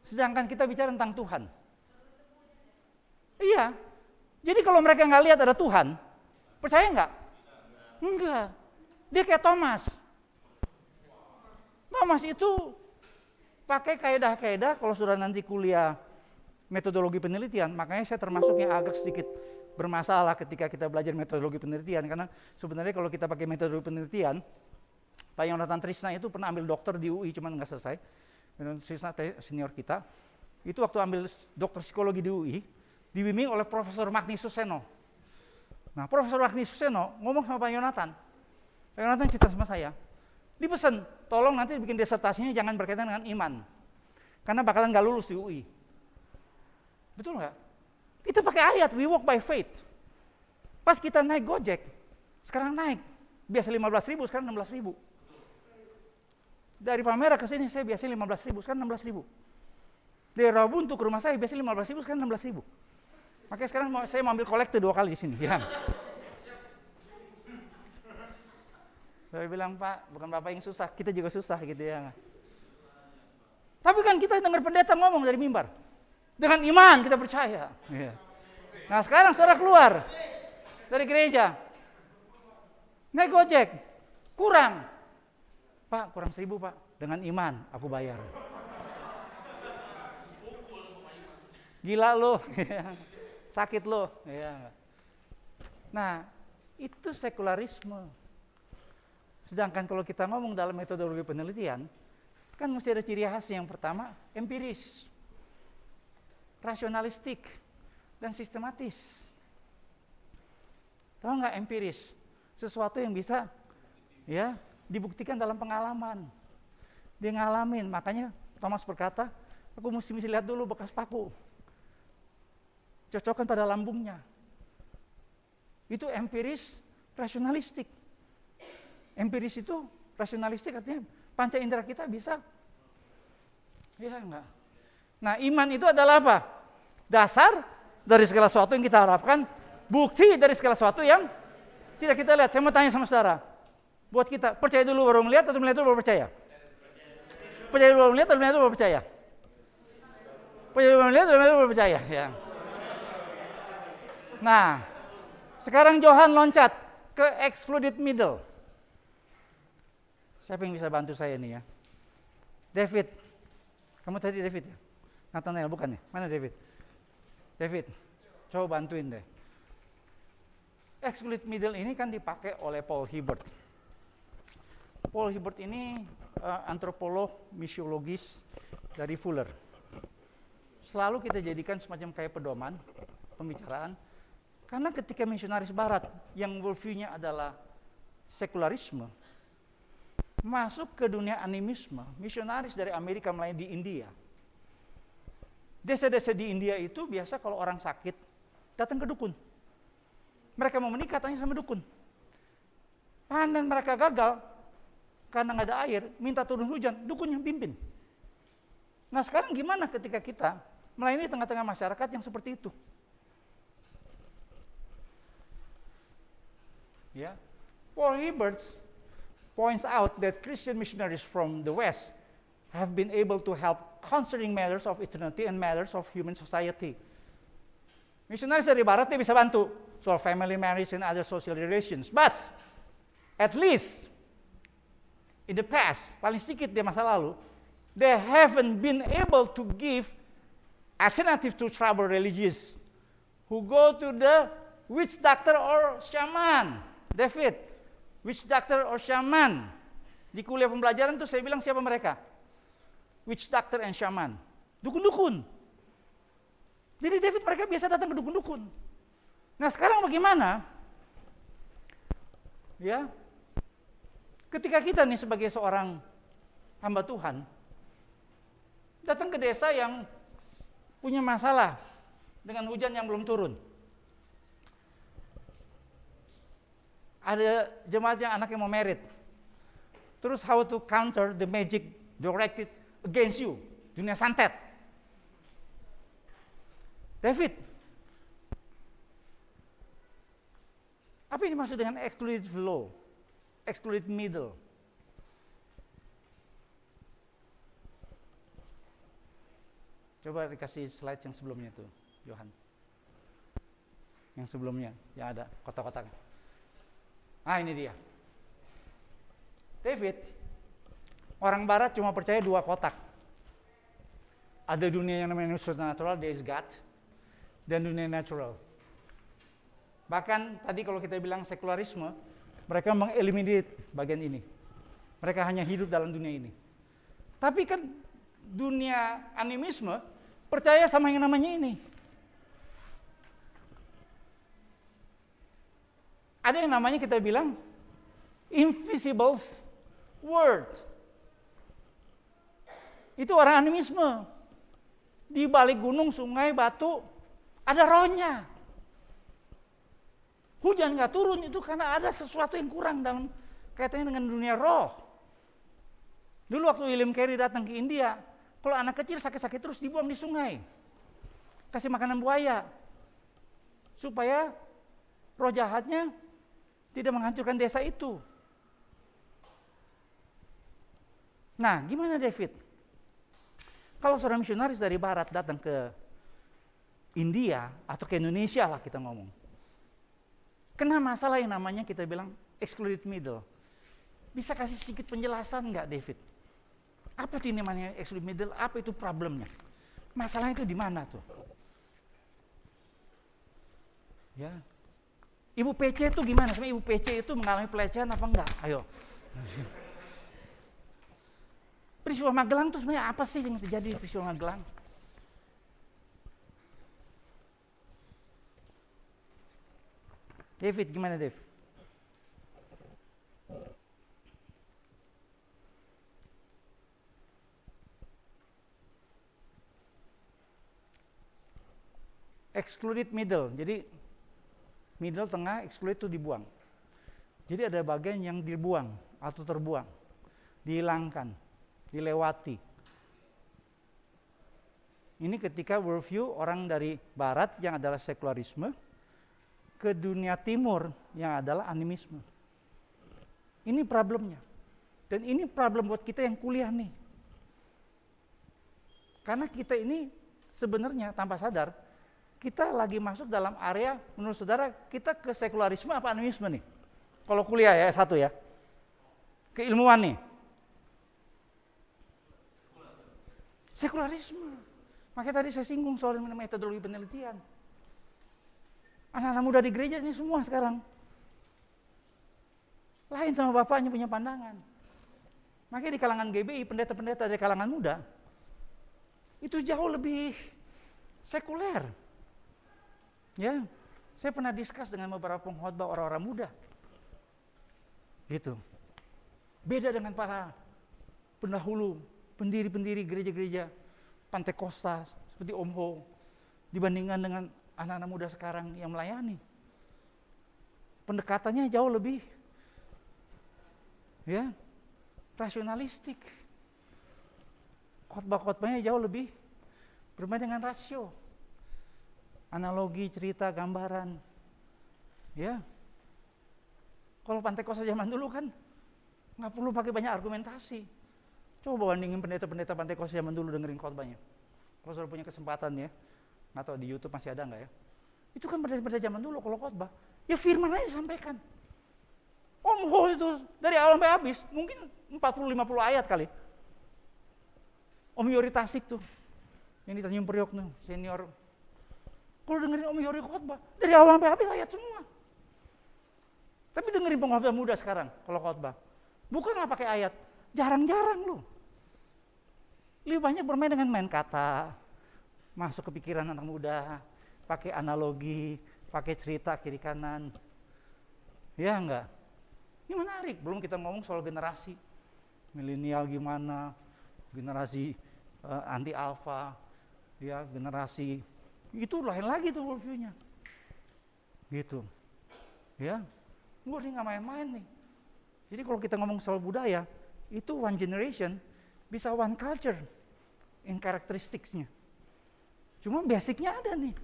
Sedangkan kita bicara tentang Tuhan. Iya. Jadi kalau mereka nggak lihat ada Tuhan, percaya nggak? Enggak. Dia kayak Thomas. Thomas itu pakai kaedah-kaedah kalau sudah nanti kuliah metodologi penelitian, makanya saya termasuk yang agak sedikit bermasalah ketika kita belajar metodologi penelitian, karena sebenarnya kalau kita pakai metodologi penelitian, Pak Yonatan Trisna itu pernah ambil dokter di UI, cuman nggak selesai. Trisna senior kita, itu waktu ambil dokter psikologi di UI, dibimbing oleh Profesor Magnisius Seno. Nah, Profesor Magnisius Seno ngomong sama Pak Yonatan. Pak Yonatan cerita sama saya, dipesan, tolong nanti bikin disertasinya jangan berkaitan dengan iman, karena bakalan nggak lulus di UI. Betul nggak? Kita pakai ayat, we walk by faith. Pas kita naik Gojek, sekarang naik, biasa 15.000, sekarang 16.000. Dari Palmera ke sini saya biasa 15.000, sekarang 16.000. Dari Rawabuntu ke rumah saya biasa 15.000, sekarang 16.000. Makanya sekarang saya mau ambil kolektor 2 kali di sini. Ya. Saya bilang, Pak, bukan Bapak yang susah, kita juga susah gitu ya. Tapi kan kita dengar pendeta ngomong dari mimbar. Dengan iman kita percaya. Ya. Nah sekarang saudara keluar dari gereja, naik Gojek, kurang. Pak, kurang 1.000 Pak, dengan iman aku bayar. Gila lo, sakit lo. Ya. Nah itu sekularisme. Sedangkan kalau kita ngomong dalam metodologi penelitian, kan mesti ada ciri khas yang pertama, empiris, rasionalistik, dan sistematis. Tahu nggak empiris? Sesuatu yang bisa ya dibuktikan dalam pengalaman. Dia ngalamin, makanya Thomas berkata, aku mesti lihat dulu bekas paku. Cocokkan pada lambungnya. Itu empiris rasionalistik. Empiris itu rasionalistik artinya panca indera kita bisa. Ya enggak. Nah iman itu adalah apa? Dasar dari segala sesuatu yang kita harapkan, bukti dari segala sesuatu yang tidak kita lihat. Saya mau tanya sama saudara, buat kita percaya dulu baru melihat atau melihat dulu baru percaya? Percaya dulu baru melihat atau melihat dulu baru percaya? Percaya dulu baru melihat atau melihat dulu baru percaya? Ya. Nah, sekarang Johan loncat ke excluded middle. Siapa yang bisa bantu saya nih ya? David, kamu tadi David ya? Nathanael bukan ya? Mana David? David, coba bantuin deh. Excluded middle ini kan dipakai oleh Paul Hibbert. Paul Hibbert ini antropolog misiologis dari Fuller. Selalu kita jadikan semacam kayak pedoman pembicaraan, karena ketika misionaris Barat yang worldview-nya adalah sekularisme masuk ke dunia animisme, misionaris dari Amerika melayani di India. Desa-desa di India itu biasa kalau orang sakit datang ke dukun. Mereka mau menikah tanya sama dukun. Panen mereka gagal karena nggak ada air, minta turun hujan, dukun yang pimpin. Nah sekarang gimana ketika kita melayani tengah-tengah masyarakat yang seperti itu? Ya, Paul Hibbert points out that Christian missionaries from the West have been able to help concerning matters of eternity and matters of human society. Misionaris dari Barat dia bisa bantu soal family, marriage, and other social relations, but at least in the past, paling sedikit di masa lalu, they haven't been able to give alternative to tribal religious who go to the witch doctor or shaman. David, witch doctor or shaman. Di kuliah pembelajaran tuh saya bilang siapa mereka? Witch doctor and shaman. Dukun-dukun. Jadi David mereka biasa datang ke dukun-dukun. Nah sekarang bagaimana? Ya, ketika kita nih sebagai seorang hamba Tuhan datang ke desa yang punya masalah dengan hujan yang belum turun. Ada jemaat yang anaknya mau merit. Terus how to counter the magic directed against you. Dunia santet. David, apa ini maksud dengan exclusive law? Excluded middle. Coba dikasih slide yang sebelumnya tuh, Johan. Yang sebelumnya, yang ada kotak-kotak. Ah ini dia. David, orang Barat cuma percaya 2 kotak. Ada dunia yang namanya supernatural, there is God, dan dunia natural. Bahkan tadi kalau kita bilang sekularisme, mereka mengeliminate bagian ini. Mereka hanya hidup dalam dunia ini. Tapi kan dunia animisme percaya sama yang namanya ini. Ada yang namanya kita bilang invisible world. Itu orang animisme. Di balik gunung, sungai, batu ada rohnya. Hujan nggak turun itu karena ada sesuatu yang kurang dalam kaitannya dengan dunia roh. Dulu waktu William Carey datang ke India, kalau anak kecil sakit-sakit terus dibuang di sungai. Kasih makanan buaya. Supaya roh jahatnya tidak menghancurkan desa itu. Nah, gimana David? Kalau seorang misionaris dari Barat datang ke India atau ke Indonesia lah kita ngomong. Kena masalah yang namanya kita bilang excluded middle. Bisa kasih sedikit penjelasan nggak David? Apa itu namanya excluded middle? Apa itu problemnya? Masalahnya itu di mana tuh? Ya, Ibu PC itu gimana? Sebenarnya Ibu PC itu mengalami pelecehan apa enggak? Ayo. Peristiwa Magelang itu sebenarnya apa sih yang terjadi di peristiwa Magelang? David, gimana Dave? Excluded middle, jadi middle tengah, excluded itu dibuang. Jadi ada bagian yang dibuang atau terbuang, dihilangkan, dilewati. Ini ketika worldview orang dari Barat yang adalah sekularisme, ke dunia timur yang adalah animisme. Ini problemnya. Dan ini problem buat kita yang kuliah nih. Karena kita ini sebenarnya tanpa sadar, kita lagi masuk dalam area, menurut saudara, kita ke sekularisme apa animisme nih? Kalau kuliah ya, S1 ya. Keilmuan nih. Sekularisme. Makanya tadi saya singgung soal metodologi penelitian. Anak-anak muda di gereja ini semua sekarang lain sama bapaknya punya pandangan. Makanya di kalangan GBI, pendeta-pendeta dari kalangan muda itu jauh lebih sekuler. Ya, saya pernah diskus dengan beberapa pengkhotbah orang-orang muda. Gitu. Beda dengan para pendahulu, pendiri-pendiri gereja-gereja Pantekosta seperti Om Ho dibandingkan dengan anak-anak muda sekarang yang melayani. Pendekatannya jauh lebih Ya, rasionalistik. Khotbah-khotbahnya jauh lebih bermain dengan rasio. Analogi, cerita, gambaran. Ya. Kalau Pantekosta zaman dulu kan nggak perlu pakai banyak argumentasi. Coba bandingin pendeta-pendeta Pantekosta zaman dulu dengerin khotbahnya. Kalau sudah punya kesempatan ya, nggak tahu di YouTube masih ada nggak ya? Itu kan pendeta-pendeta zaman dulu kalau khotbah, ya firman aja disampaikan. Itu dari awal sampai habis, mungkin 40-50 ayat kali. Om Yori Tasik tuh, yang di Tanjung Priok tuh, senior. Kalau dengerin Om Yori khotbah, dari awal sampai habis ayat semua. Tapi dengerin pengkhotbah muda sekarang kalau khotbah, bukan nggak pakai ayat, jarang-jarang loh. Lebih banyak bermain dengan main kata, masuk ke pikiran anak muda, pakai analogi, pakai cerita kiri kanan. Ya enggak? Ini menarik, belum kita ngomong soal generasi. Milenial gimana, generasi anti alfa, ya generasi itu lain lagi tuh worldview-nya. Gitu. Ya. Gue ini nggak main-main nih. Jadi kalau kita ngomong soal budaya, itu one generation bisa one culture in characteristics-nya. Cuma basicnya ada nih.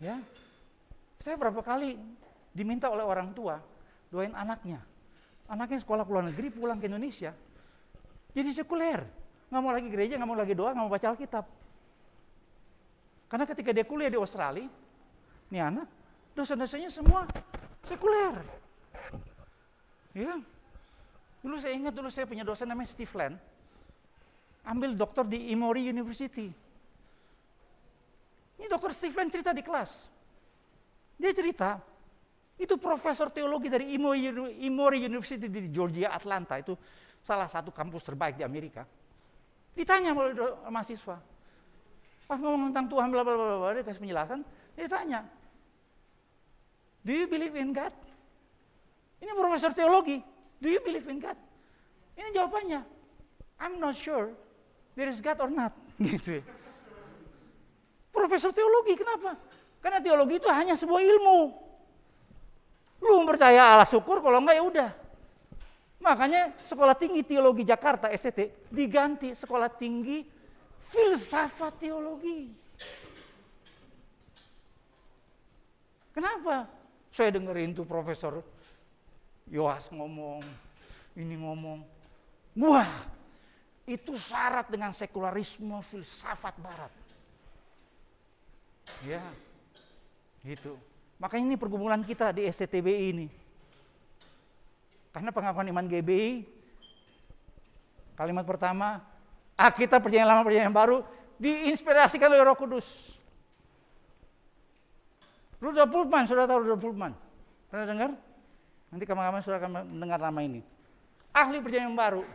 Ya, saya berapa kali diminta oleh orang tua doain anaknya. Anaknya sekolah ke luar negeri, pulang ke Indonesia. Jadi sekuler. Nggak mau lagi gereja, nggak mau lagi doa, nggak mau baca Alkitab. Karena ketika dia kuliah di Australia, nih anak, dosen-dosennya semua sekuler. Ya. Dulu saya ingat, saya punya dosen namanya Steve Land. Ambil doktor di Emory University. Ini dokter Steve Land cerita di kelas. Dia cerita, itu profesor teologi dari Emory University di Georgia, Atlanta. Itu salah satu kampus terbaik di Amerika. Ditanya oleh mahasiswa. Pas ngomong tentang Tuhan, bla bla bla, dia kasih penjelasan. Dia tanya, do you believe in God? Ini profesor teologi. Do you believe in God? Ini jawabannya, I'm not sure there is God or not. Gitu. Profesor teologi, kenapa? Karena teologi itu hanya sebuah ilmu. Lu percaya Allah, syukur, kalau enggak ya udah. Makanya Sekolah Tinggi Teologi Jakarta STT diganti Sekolah Tinggi Filsafat Teologi. Kenapa? Saya dengerin tuh Profesor Yohas ngomong, ini ngomong. Wah, itu syarat dengan sekularisme filsafat barat. Ya, gitu. Makanya ini pergumulan kita di SCTBI ini. Karena pengakuan iman GBI, kalimat pertama, Alkitab Perjanjian Lama Perjanjian Baru diinspirasikan oleh Roh Kudus. Rudolf Bultmann, sudah tahu Rudolf Bultmann? Pernah dengar? Nanti kawan-kawan sudah akan mendengar nama ini. Ahli Perjanjian Baru.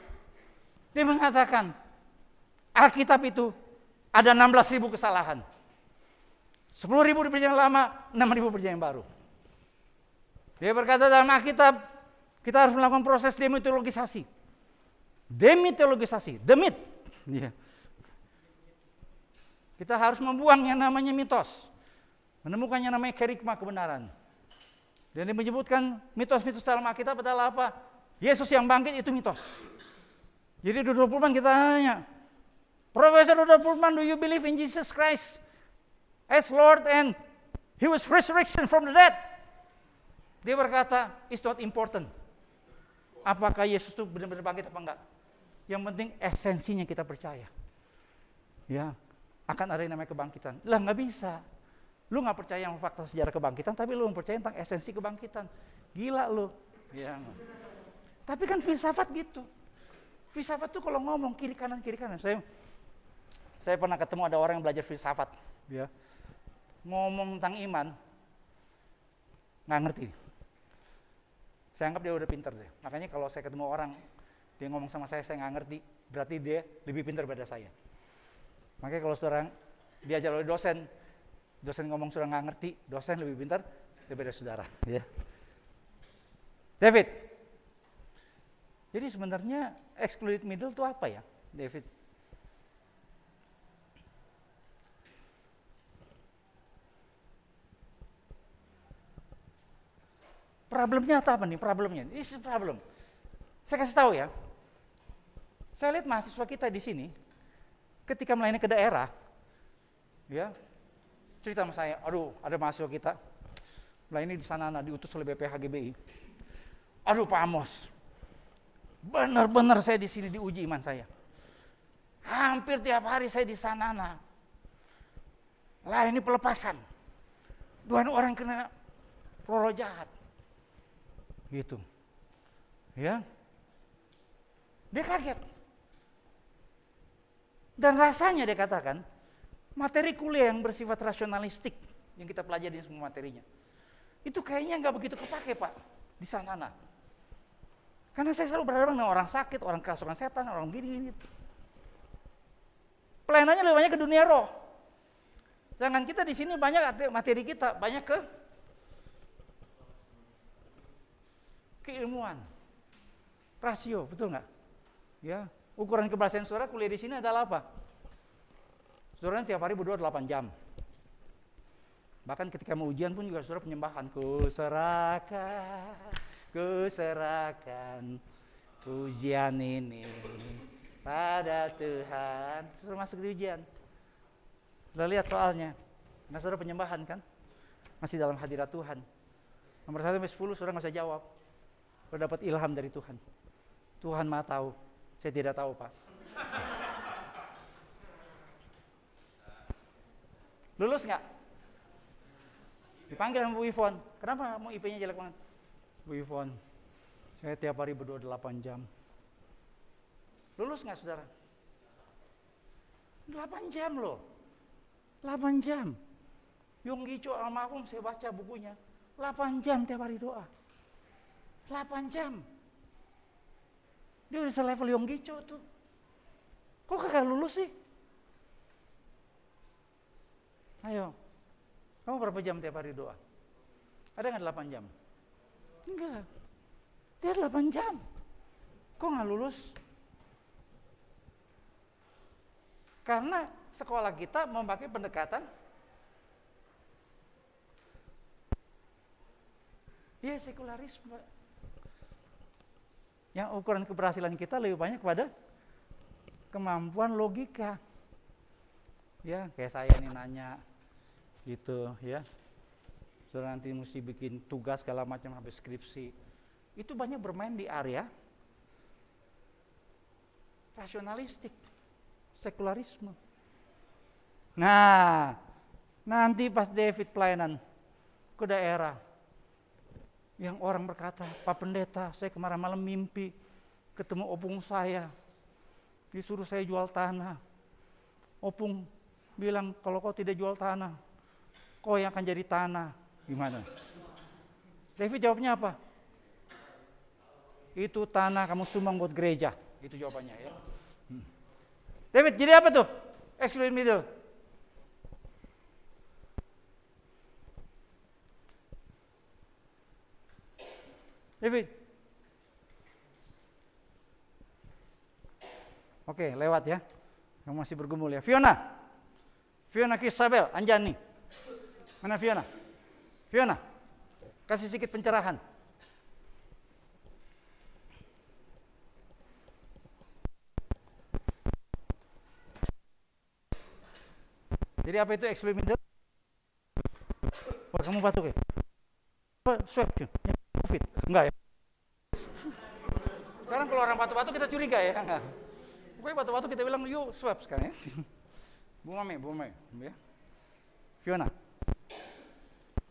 Dia mengatakan, Alkitab itu ada 16.000 kesalahan. 10.000 di Perjanjian Lama, 6.000 Perjanjian Baru. Dia berkata dalam Alkitab, kita harus melakukan proses demitologisasi. Demitologisasi, demit. Ya. Kita harus membuang yang namanya mitos. Menemukan yang namanya kerigma kebenaran. Dan dia menyebutkan mitos-mitos dalam Alkitab adalah apa? Yesus yang bangkit itu mitos. Jadi Rudolf Bultmann kita tanya, Profesor Rudolf Bultmann, do you believe in Jesus Christ as Lord and He was resurrection from the dead? Dia berkata, it's not important. Apakah Yesus itu benar-benar bangkit apa enggak? Yang penting esensinya kita percaya. Ya, akan ada yang namanya kebangkitan. Lah nggak bisa. Lu nggak percaya sama fakta sejarah kebangkitan, tapi lu percaya tentang esensi kebangkitan. Gila lu. Ya. Tapi kan filsafat gitu. Filsafat tuh kalau ngomong kiri kanan. Saya pernah ketemu ada orang yang belajar filsafat. Ya. Ngomong tentang iman, nggak ngerti. Saya anggap dia udah pinter deh. Makanya kalau saya ketemu orang, dia ngomong sama saya nggak ngerti, berarti dia lebih pintar daripada saya. Makanya kalau saudara diajar oleh dosen ngomong sudah nggak ngerti, dosen lebih pintar daripada saudara. Ya. David. Jadi sebenarnya excluded middle itu apa ya, David? Problemnya apa nih? Problemnya, this is problem. Saya kasih tahu ya, saya lihat mahasiswa kita di sini, ketika melayani ke daerah, ya, cerita sama saya, aduh ada mahasiswa kita, melayani di sana, diutus oleh BPHGBI. Aduh Pak Amos, benar-benar saya di sini diuji iman saya. Hampir tiap hari saya di sana, ini pelepasan. 2 orang kena roh jahat. Gitu. Ya. Dia kaget. Dan rasanya dia katakan, materi kuliah yang bersifat rasionalistik yang kita pelajari semua materinya, itu kayaknya nggak begitu kepake Pak di sana. Karena saya selalu berhadapan dengan orang sakit, orang kerasukan setan, orang gini. Pelayanannya lebih banyak ke dunia roh. Jangan kita di sini banyak materi kita banyak ke keilmuan, rasio, betul nggak? Ya, ukuran keberhasilan saudara kuliah di sini adalah apa? Saudara tiap hari berdoa 8 jam. Bahkan ketika mau ujian pun juga saudara penyembahan. Kuserahkan ujian ini pada Tuhan. Saudara masuk di ujian. Sudah lihat soalnya. Nah saudara penyembahan kan? Masih dalam hadirat Tuhan. Nomor 1 sampai 10 saudara nggak usah jawab. Saudara dapat ilham dari Tuhan. Tuhan Maha tahu. Saya tidak tahu Pak. Lulus nggak? Dipanggil sama Bu Ivon. Kenapa mau IP-nya jelek banget? Bu Ivon, saya tiap hari berdoa 8 jam. Lulus nggak saudara? 8 jam loh. 8 jam. Yonggi Cho almarhum saya baca bukunya. 8 jam tiap hari doa. 8 jam. Dia udah selevel Yonggi Cho tuh. Kok kagak lulus sih? Ayo. Kamu berapa jam tiap hari doa? Ada nggak 8 jam? Enggak. Dia 8 jam. Kok nggak lulus? Karena sekolah kita memakai pendekatan sekularisme. Yang ukuran keberhasilan kita lebih banyak pada kemampuan logika. Ya, kayak saya nih nanya gitu ya. Saudara nanti mesti bikin tugas segala macam sampai skripsi. Itu banyak bermain di area rasionalistik, sekularisme. Nah, nanti pas David pelayanan ke daerah, yang orang berkata, Pak Pendeta, saya kemarin malam mimpi ketemu opung saya, disuruh saya jual tanah. Opung bilang, kalau kau tidak jual tanah, kau yang akan jadi tanah. Gimana? David jawabnya apa? Itu tanah kamu sumbang buat gereja. Itu jawabannya ya. David jadi apa tuh? Exclude middle. David. Oke, lewat ya. Kamu masih bergumul ya. Fiona Kristabel, Anjani. Mana Fiona? Fiona, kasih sedikit pencerahan. Jadi apa itu exclude middle? Oh, kamu batuk ya? Swab cuy, COVID? Enggak ya? Sekarang kalau orang batuk-batuk kita curiga ya? Enggak. Pokoknya batuk-batuk kita bilang yuk swab sekarang ya. Bu Mame, ya. Fiona,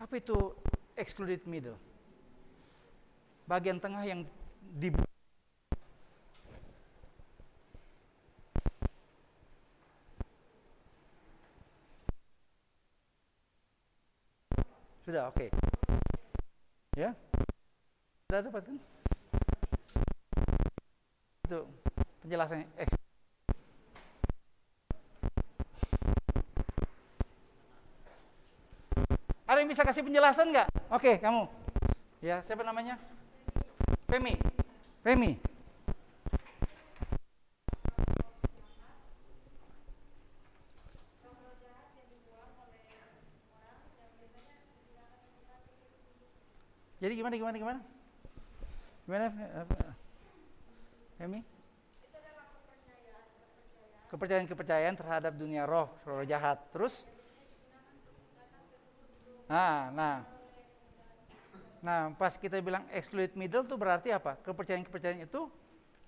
apa itu excluded middle? Bagian tengah yang dibuka. Sudah, oke. Ya? Sudah dapat kan? Itu penjelasannya. Ada yang bisa kasih penjelasan nggak? Oke, kamu. Ya, siapa namanya? Femi. Jadi gimana? Emi? Kepercayaan terhadap dunia roh jahat. Terus? Nah, pas kita bilang exclude middle tuh berarti apa? Kepercayaan itu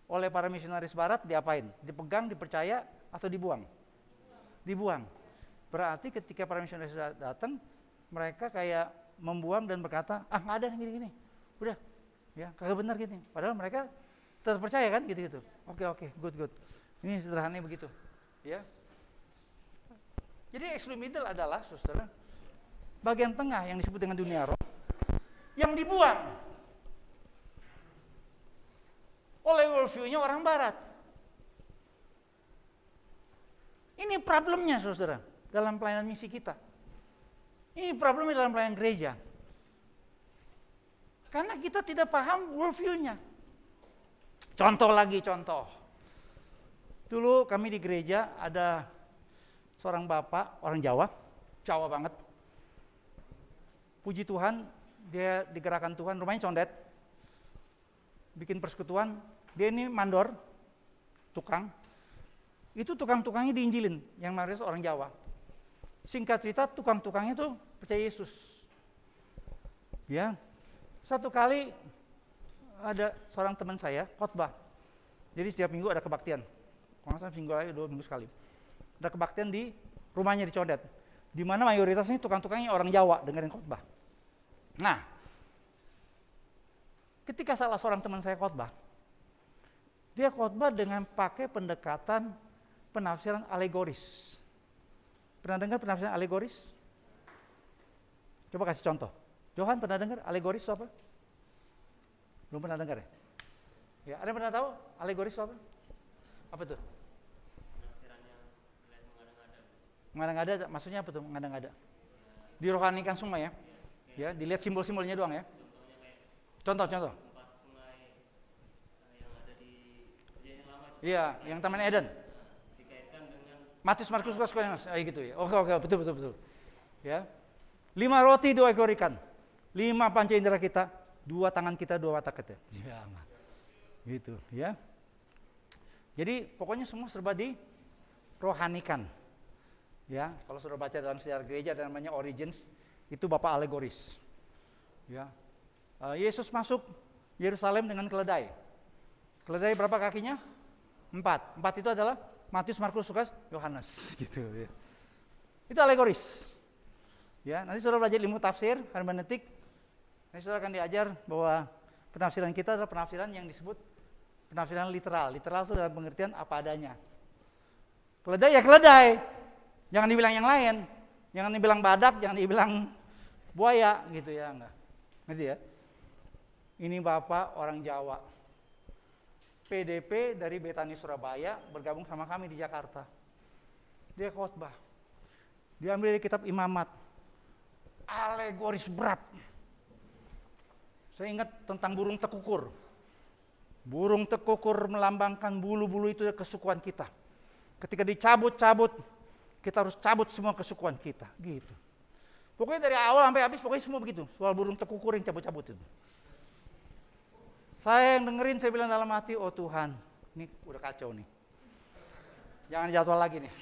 oleh para misionaris barat diapain? Dipegang, dipercaya, atau dibuang? Dibuang. Berarti ketika para misionaris datang, mereka kayak membuang dan berkata, nggak ada gini-gini. Udah, ya kagak benar gitu. Padahal mereka tetap percaya kan gitu-gitu. Oke, good. Ini sederhananya begitu, ya. Jadi extreme middle adalah, saudara, bagian tengah yang disebut dengan dunia roh yang dibuang oleh worldview-nya orang barat. Ini problemnya, saudara, dalam pelayanan misi kita. Ini problemnya dalam pelayanan gereja. Karena kita tidak paham worldview-nya. Contoh. Dulu kami di gereja ada seorang bapak, orang Jawa banget. Puji Tuhan, dia digerakkan Tuhan, rumahnya condet. Bikin persekutuan, dia ini mandor, tukang. Itu tukang-tukangnya diinjilin, yang mayoritas orang Jawa. Singkat cerita, tukang-tukangnya tuh percaya Yesus. Ya, satu kali ada seorang teman saya khotbah. Jadi setiap minggu ada kebaktian. Kalau nggak salah minggu lalu 2 minggu sekali. Ada kebaktian di rumahnya di Condet, di mana mayoritasnya tukang-tukangnya orang Jawa dengerin khotbah. Nah, ketika salah seorang teman saya khotbah, dia khotbah dengan pakai pendekatan penafsiran alegoris. Pernah dengar penafsiran alegoris? Coba kasih contoh. Johan pernah dengar alegoris itu apa? Belum pernah dengar ya? Ya, ada yang pernah tahu alegoris itu apa? Apa tuh? Mengada-ngada, maksudnya apa tuh mengada-ngada? Dirohanikan semua ya? Ya, dilihat simbol-simbolnya doang ya? Contoh. Tempat sungai yang ada di Perjanjian Lama. Iya, yang Taman Eden. Dikaitkan dengan Matius, Markus, Lukas, Yohanes, gitu ya. Oke, betul. Ya. 5 roti 2 ekor ikan. 5 panca indera kita, 2 tangan kita, 2 mata kita. Ya, gitu ya. Jadi pokoknya semua serba dirohanikan. Ya, kalau sudah baca dalam sejarah gereja ada namanya Origins, itu bapak alegoris. Ya. Yesus masuk Yerusalem dengan keledai. Keledai berapa kakinya? 4. 4 itu adalah Matius, Markus, Lukas, Yohanes gitu ya. Itu alegoris. Ya, nanti saudara belajar ilmu tafsir, hermeneutik. Nanti saudara akan diajar bahwa penafsiran kita adalah penafsiran yang disebut penafsiran literal. Literal itu dalam pengertian apa adanya. Keledai ya keledai. Jangan dibilang yang lain. Jangan dibilang badak, jangan dibilang buaya gitu ya, enggak. Ngerti ya? Ini bapak orang Jawa. PDP dari Betani Surabaya bergabung sama kami di Jakarta. Dia khotbah. Dia ambil dari kitab Imamat. Alegoris berat. Saya ingat tentang burung tekukur. Burung tekukur melambangkan bulu-bulu itu kesukuan kita. Ketika dicabut-cabut, kita harus cabut semua kesukuan kita, gitu. Pokoknya dari awal sampai habis, pokoknya semua begitu. Soal burung tekukur yang cabut-cabut itu. Saya yang dengerin, saya bilang dalam hati, oh Tuhan, ini udah kacau nih. Jangan jadwal lagi nih.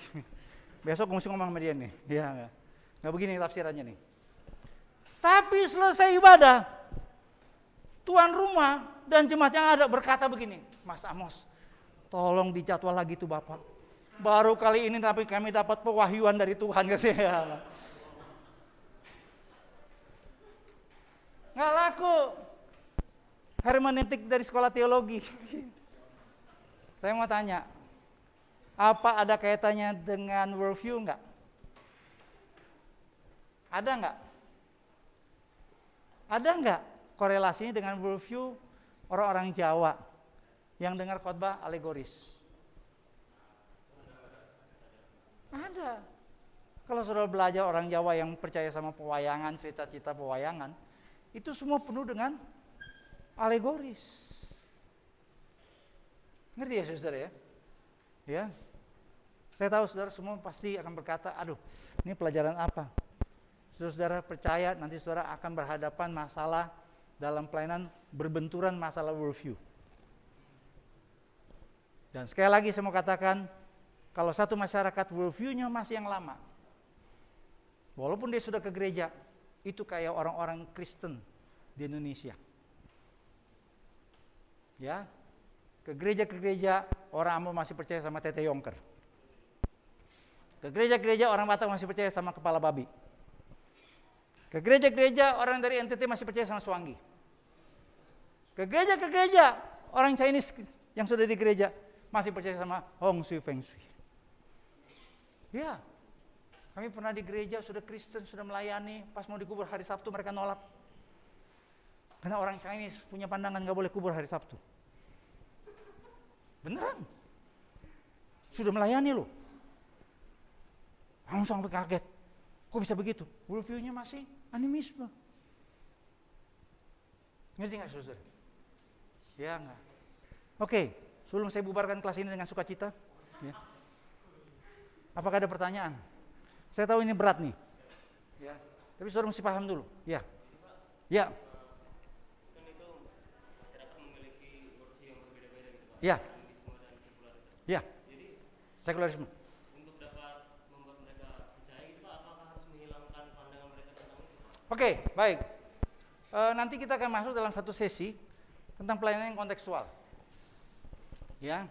Besok mesti ngomong sama dia nih. Ya, nggak begini tafsirannya nih. Tapi selesai ibadah, tuan rumah dan jemaat yang ada berkata begini, Mas Amos, tolong dijadwal lagi tuh Bapak. Baru kali ini tapi kami dapat pewahyuan dari Tuhan katanya. Nggak laku hermeneutik dari sekolah teologi. Saya mau tanya, apa ada kaitannya dengan worldview enggak? Ada enggak? Ada enggak korelasinya dengan worldview orang-orang Jawa yang dengar khotbah alegoris? Ada. Kalau saudara belajar orang Jawa yang percaya sama pewayangan, cerita-cerita pewayangan, itu semua penuh dengan alegoris. Ngerti ya saudara ya? Ya. Saya tahu saudara semua pasti akan berkata, aduh ini pelajaran apa? Saudara percaya nanti saudara akan berhadapan masalah dalam pelayanan berbenturan masalah worldview. Dan sekali lagi saya mau katakan, kalau satu masyarakat worldview-nya masih yang lama, walaupun dia sudah ke gereja, itu kayak orang-orang Kristen di Indonesia. Ya, ke gereja orang Ambon masih percaya sama Tete Yongker. Ke gereja orang Batak masih percaya sama kepala babi. Ke gereja orang dari NTT masih percaya sama Swangi. Ke gereja orang Chinese yang sudah di gereja masih percaya sama Hong Shui Feng Shui. Ya, kami pernah di gereja sudah Kristen, sudah melayani, pas mau dikubur hari Sabtu mereka nolak. Karena orang Chinese punya pandangan gak boleh kubur hari Sabtu. Beneran. Sudah melayani loh. Langsung sampai kaget. Kok bisa begitu? Worldview-nya masih animisme. Ngerti gak saudara? Ya enggak. Oke, sebelum saya bubarkan kelas ini dengan sukacita. Ya. Apakah ada pertanyaan? Saya tahu ini berat nih. Ya. Tapi saudara mesti paham dulu. Ya. Ya. Kan itu masyarakat memiliki worldview yang berbeda-beda gitu Pak. Ya. Animisme dan sekularitas. Ya. Jadi Sekularisme. untuk dapat membuat mereka percaya gitu Pak, apakah harus menghilangkan pandangan mereka tentang itu Pak? Oke, baik. Nanti kita akan masuk dalam satu sesi tentang pelayanan yang kontekstual. Ya.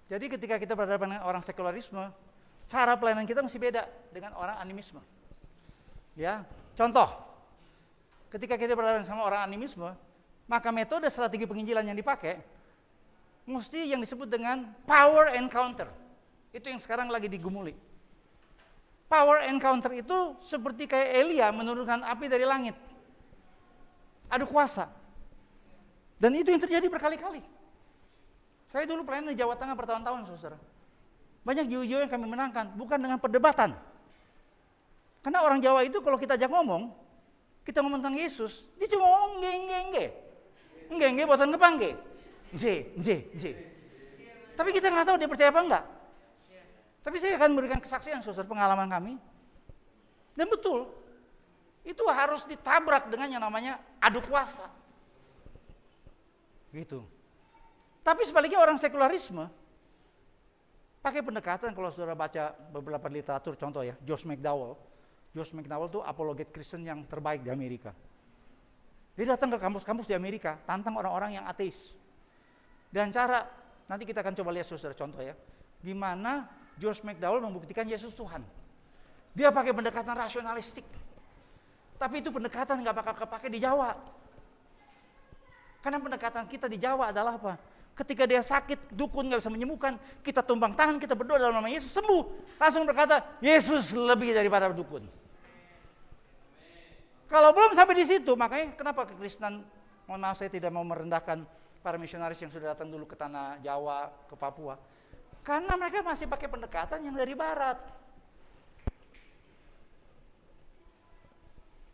Jadi ketika kita berhadapan dengan orang sekularisme, cara pelayanan kita mesti beda dengan orang animisme. Ya. Contoh, ketika kita berhadapan sama orang animisme, maka metode strategi penginjilan yang dipakai mesti yang disebut dengan power encounter. Itu yang sekarang lagi digumuli. Power encounter itu seperti kayak Elia menurunkan api dari langit. Adu kuasa. Dan itu yang terjadi berkali-kali. Saya dulu pelayanan di Jawa Tengah bertahun-tahun, saudara. Banyak jiwa-jiwa yang kami menangkan, bukan dengan perdebatan. Karena orang Jawa itu kalau kita ajak ngomong, kita ngomong tentang Yesus, dia cuma ngomong nge. Nge, bosan ngepangge. Nje. Tapi kita nggak tahu dia percaya apa enggak. Tapi saya akan memberikan kesaksian, saudara, pengalaman kami. Dan betul, itu harus ditabrak dengan yang namanya adu kuasa. Gitu. Tapi sebaliknya orang sekularisme pakai pendekatan, kalau saudara baca beberapa literatur, contoh ya, Josh McDowell. Josh McDowell itu apologet Kristen yang terbaik di Amerika. Dia datang ke kampus-kampus di Amerika, tantang orang-orang yang ateis. Dan cara, nanti kita akan coba lihat saudara contoh ya, di mana Josh McDowell membuktikan Yesus Tuhan. Dia pakai pendekatan rasionalistik. Tapi itu pendekatan nggak bakal kepake di Jawa. Karena pendekatan kita di Jawa adalah apa? Ketika dia sakit, dukun nggak bisa menyembuhkan, kita tumpang tangan, kita berdoa dalam nama Yesus, sembuh. Langsung berkata, Yesus lebih daripada dukun. Kalau belum sampai di situ, makanya kenapa kekristenan, mohon maaf saya tidak mau merendahkan para misionaris yang sudah datang dulu ke tanah Jawa, ke Papua. Karena mereka masih pakai pendekatan yang dari barat.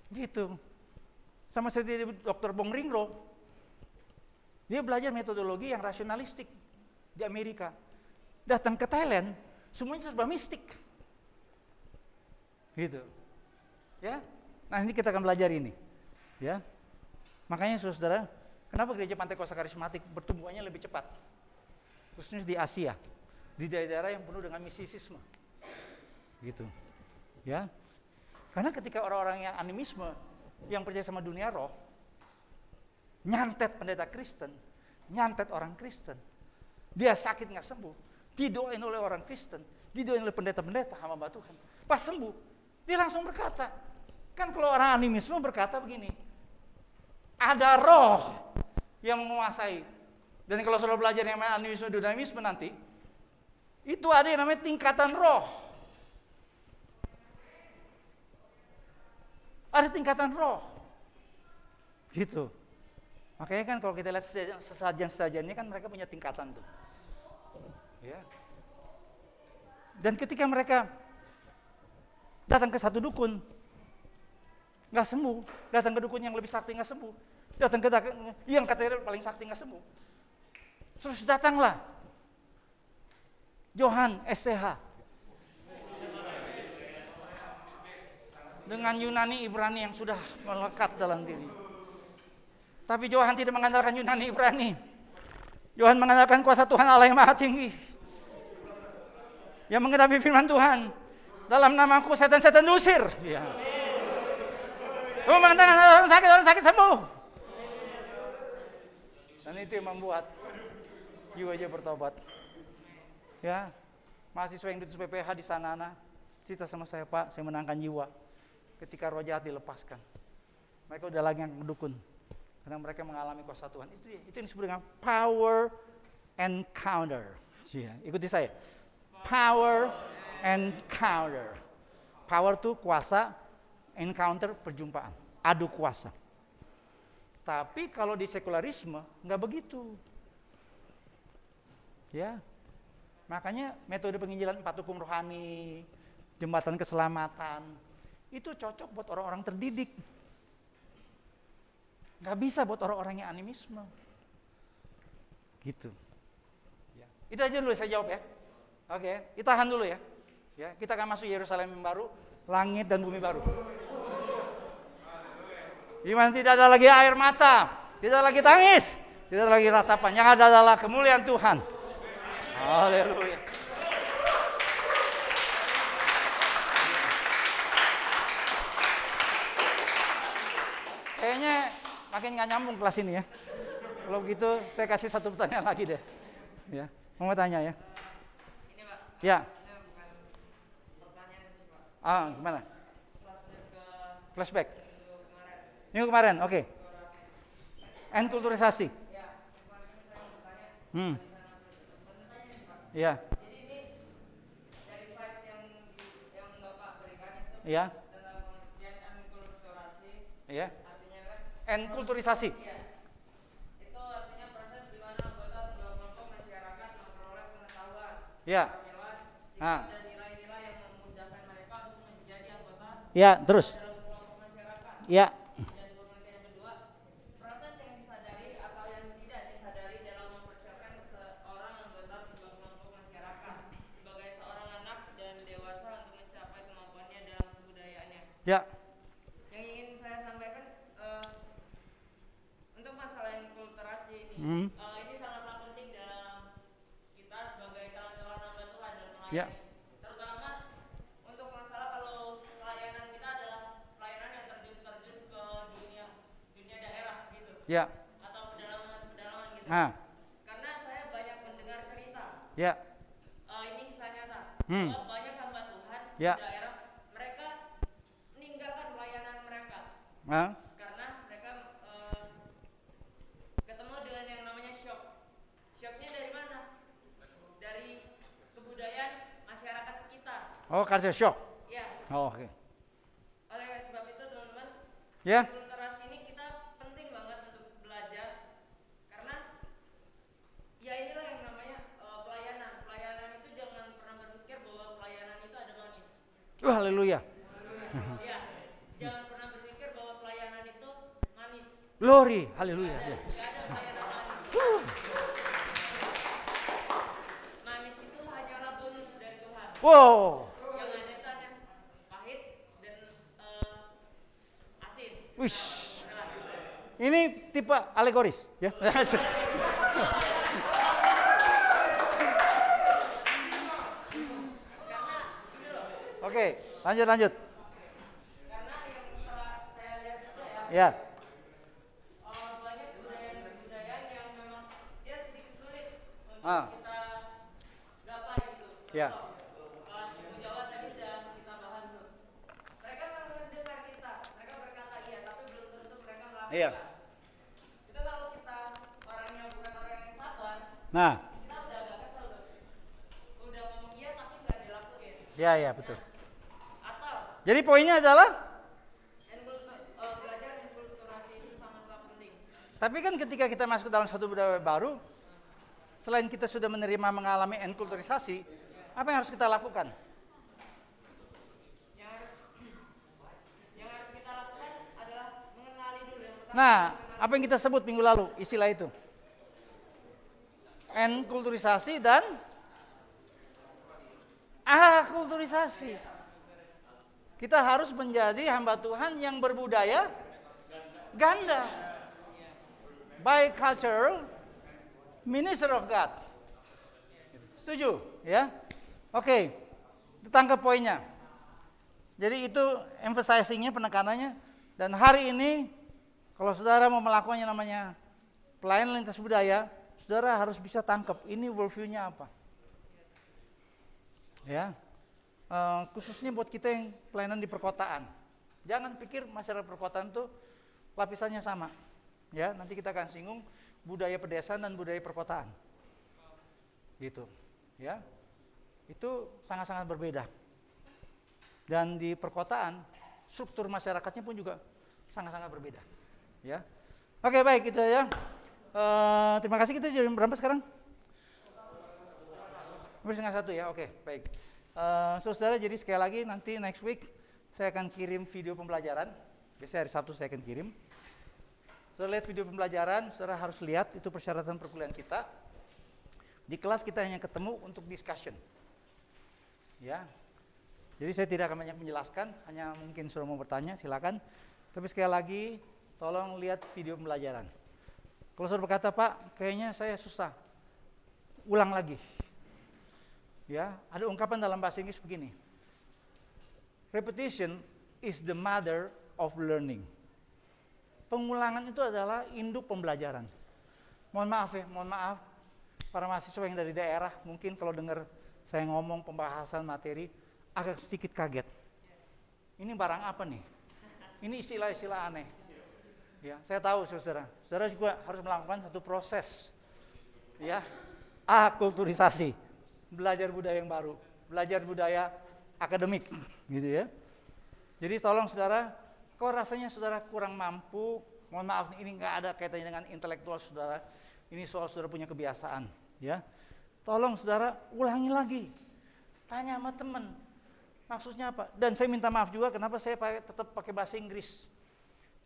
Gitu. Sama seperti Dr. Bong Ringro. Dia belajar metodologi yang rasionalistik di Amerika. Datang ke Thailand, semuanya serba mistik. Gitu. Ya. Nah, ini kita akan belajar ini. Ya. Makanya saudara, kenapa gereja Pantai Kosta Karismatik pertumbuhannya lebih cepat? Khususnya di Asia, di daerah-daerah yang penuh dengan mistisisme. Gitu. Ya. Karena ketika orang-orang yang animisme, yang percaya sama dunia roh, nyantet pendeta Kristen, nyantet orang Kristen, dia sakit nggak sembuh, didoain oleh orang Kristen, didoain oleh pendeta-pendeta hamba Tuhan, pas sembuh, dia langsung berkata, kan kalau orang animisme berkata begini, ada roh yang menguasai, dan kalau saudara belajar yang namanya animisme, dinamisme nanti, itu ada yang namanya tingkatan roh, ada tingkatan roh, gitu. Makanya kan kalau kita lihat sesajen-sesajennya kan mereka punya tingkatan tuh. Ya. Dan ketika mereka datang ke satu dukun, nggak sembuh, datang ke dukun yang lebih sakti nggak sembuh, datang ke yang katanya paling sakti nggak sembuh. Terus datanglah Johan STH dengan Yunani Ibrani yang sudah melekat dalam diri. Tapi Johan tidak mengandalkan Yunani Ibrani. Johan mengandalkan kuasa Tuhan Allah yang Maha Tinggi. yang menggenapi firman Tuhan. Dalam namaku setan-setan diusir. Ya. Kamu mengatakan orang sakit sembuh. Dan itu yang membuat jiwa-jiwa bertobat. Ya, mahasiswa yang di PPH di sana, cerita sama saya, Pak, saya menangkan jiwa ketika roh jahat dilepaskan. Mereka udah lagi yang dukun, karena mereka mengalami kuasa Tuhan. Itu yang disebut dengan power encounter. Ya, ikuti saya. Power encounter. Power itu kuasa, encounter perjumpaan, adu kuasa. Tapi kalau di sekularisme nggak begitu. Ya. Makanya metode penginjilan 4 hukum rohani, jembatan keselamatan, itu cocok buat orang-orang terdidik. Nggak bisa buat orang-orang yang animisme. Gitu. Ya. Itu aja dulu saya jawab ya. Oke, kita tahan dulu ya. Ya, kita akan masuk Yerusalem yang baru, langit dan bumi baru. Di mana tidak ada lagi air mata, tidak lagi tangis, tidak lagi ratapan. Yang ada adalah kemuliaan Tuhan. Haleluya. Kayaknya makin nggak nyambung kelas ini ya. Kalau begitu saya kasih satu pertanyaan lagi deh. Ya, mau tanya ya? Ini Pak. Ya. Ini bukan pertanyaan sih Pak. Gimana? Flashback ke Flashback. minggu kemarin. Minggu kemarin, oke. Enkulturisasi. Ya, kemarin saya mau bertanya. Iya. Jadi ini dari slide yang Bapak berikan itu Iya. tentang pengertian enkulturasi, Iya. artinya kan Enkulturisasi. iya. Itu artinya proses di mana anggota sebuah kelompok masyarakat memperoleh pengetahuan, Iya. pengetahuan, Ah. sikap dan nilai-nilai yang memudahkan mereka untuk menjadi anggota Iya, terus. dalam kelompok masyarakat. Iya. Dan pengertian yang kedua, proses yang disadari atau yang tidak disadari dalam mempersiapkan seorang anggota sebuah kelompok masyarakat sebagai seorang anak dan dewasa untuk mencapai kemampuannya dalam kebudayaannya. Ya. Yang ingin saya sampaikan untuk masalah enkulturasi ini, Hmm. ini sangatlah penting dalam kita sebagai calon-calon hamba Tuhan dan melayani. Ya. Terutama untuk masalah kalau pelayanan kita adalah pelayanan yang terjun ke dunia daerah gitu, Ya. atau pedalaman gitu. Ah. Karena saya banyak mendengar cerita, Ya. ini kisah nyata, Hmm. bahwa banyak hamba Tuhan Ya. di daerah mereka meninggalkan pelayanan mereka Ah. karena mereka ketemu dengan yang namanya shock. Shocknya dari mana? Dari kebudayaan masyarakat sekitar. Oh, culture shock. Ya, Oh, oke. oleh sebab itu teman-teman, Ya. enkulturasi ini kita penting banget untuk belajar karena ya inilah yang namanya pelayanan. Pelayanan itu jangan pernah berpikir bahwa pelayanan itu ada manis. Haleluya. Ya, jangan pernah berpikir bahwa pelayanan itu manis. Glory. Haleluya. Ya. Gak ada pelayanan manis. Manis itu hanyalah bonus dari Tuhan. Wow. Yang ada itu hanya pahit dan asin. Wih. Ini tipe alegoris, ya. Oke, lanjut. Karena yang telah saya lihat juga ya, Ya. banyak budaya-budaya yang memang dia sedikit sulit untuk Ah. kita gapai gitu. Ya. Contoh, suku Jawa tadi sudah kita bahas tuh. Mereka mendengar kita, mereka berkata iya, tapi belum tentu mereka melakukan. Iya. Itu kalau kita orangnya bukan orang yang sabar, Nah, kita udah agak kesel tuh. Udah ngomong iya tapi nggak dilakuin. ya betul. Atau Jadi poinnya adalah belajar enkulturasi itu sangatlah penting. tapi kan ketika kita masuk dalam satu budaya baru, selain kita sudah menerima mengalami enkulturisasi, apa yang harus kita lakukan? Yang harus kita lakukan adalah mengenali dulu yang pertama. Nah, apa yang kita sebut minggu lalu istilah itu? Enkulturisasi dan akulturisasi. Kita harus menjadi hamba Tuhan yang berbudaya ganda. Bicultural minister of God. Setuju? Ya. Oke, ditangkap poinnya. Jadi itu emphasizing-nya, penekanannya. Dan hari ini kalau saudara mau melakukan yang namanya pelayanan lintas budaya, saudara harus bisa tangkap ini worldview-nya apa. Ya, khususnya buat kita yang pelayanan di perkotaan. Jangan pikir masyarakat perkotaan itu lapisannya sama. Ya, nanti kita akan singgung budaya pedesaan dan budaya perkotaan. Gitu. Ya. Itu sangat-sangat berbeda. Dan di perkotaan struktur masyarakatnya pun juga sangat-sangat berbeda. Ya. Oke, baik itu ya. Terima kasih. Kita jam berapa sekarang? Setengah 1 ya. Oke, baik. Saudara, jadi sekali lagi nanti next week saya akan kirim video pembelajaran. Biasanya hari Sabtu saya akan kirim. Saudara lihat video pembelajaran, saudara harus lihat itu persyaratan perkuliahan kita. Di kelas kita hanya ketemu untuk discussion. Ya. Jadi saya tidak akan banyak menjelaskan, hanya mungkin saudara mau bertanya, silakan. Tapi sekali lagi, tolong lihat video pembelajaran. Kalau saudara berkata, Pak, kayaknya saya susah, ulang lagi. Ya, ada ungkapan dalam bahasa Inggris begini. Repetition is the mother of learning. Pengulangan itu adalah induk pembelajaran. Mohon maaf para mahasiswa yang dari daerah, mungkin kalau dengar saya ngomong pembahasan materi agak sedikit kaget. Ini barang apa nih? Ini istilah-istilah aneh. Ya, saya tahu saudara juga harus melakukan satu proses. Ya, akulturisasi, belajar budaya yang baru, belajar budaya akademik, gitu ya. Jadi tolong saudara, kalau rasanya saudara kurang mampu, mohon maaf ini nggak ada kaitannya dengan intelektual saudara. Ini soal saudara punya kebiasaan, ya. Tolong saudara ulangi lagi, tanya sama teman, maksudnya apa? Dan saya minta maaf juga kenapa saya tetap pakai bahasa Inggris.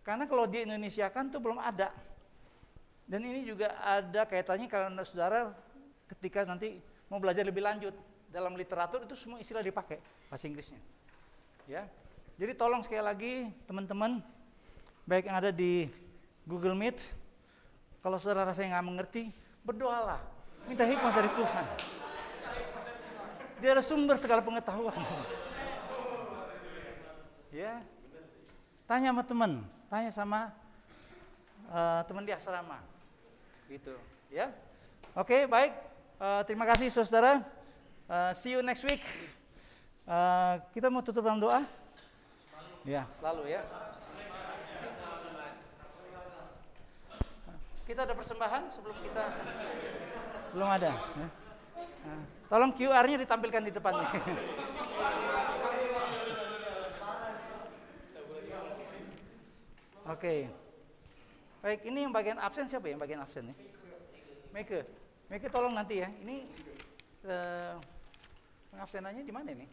Karena kalau di Indonesia kan tuh belum ada. Dan ini juga ada kaitannya karena saudara ketika nanti mau belajar lebih lanjut dalam literatur itu semua istilah dipakai bahasa Inggrisnya. Ya. Jadi tolong sekali lagi teman-teman baik yang ada di Google Meet, kalau saudara rasanya nggak mengerti, berdoalah, minta hikmah dari Tuhan. Dia adalah sumber segala pengetahuan. Ya, tanya sama teman, tanya sama teman di asrama, gitu. Ya, oke, baik. Terima kasih saudara. See you next week. Kita mau tutup dalam doa. Ya, selalu ya. Kita ada persembahan sebelum kita belum ada. Ya. Tolong QR-nya ditampilkan di depan nih. Oke. Baik, ini yang bagian absen siapa ya? Yang bagian absen nih? Meke tolong nanti ya. Ini pengabsenannya di mana nih?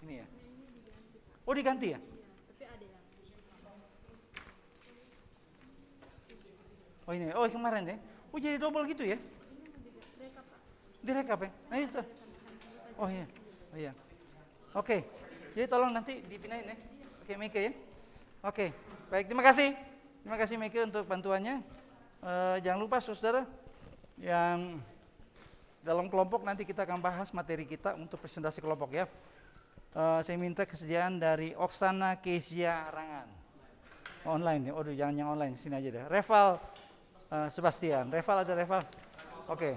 Ini ya. Oh, diganti ya? Oh ini, oh kemarin ya. Oh jadi double gitu ya? Direkap ya? Nah itu. Oh iya, oh iya. Oke, jadi tolong nanti dipindahin ya. Oke, Meke ya. Oke, baik, terima kasih. Terima kasih Meke untuk bantuannya. Jangan lupa saudara, yang dalam kelompok nanti kita akan bahas materi kita untuk presentasi kelompok ya. Saya minta kesediaan dari Oksana Kezia Rangan. Online ya, aduh jangan yang online, sini aja deh. Reval Sebastian, Reval ada Reval? Oke,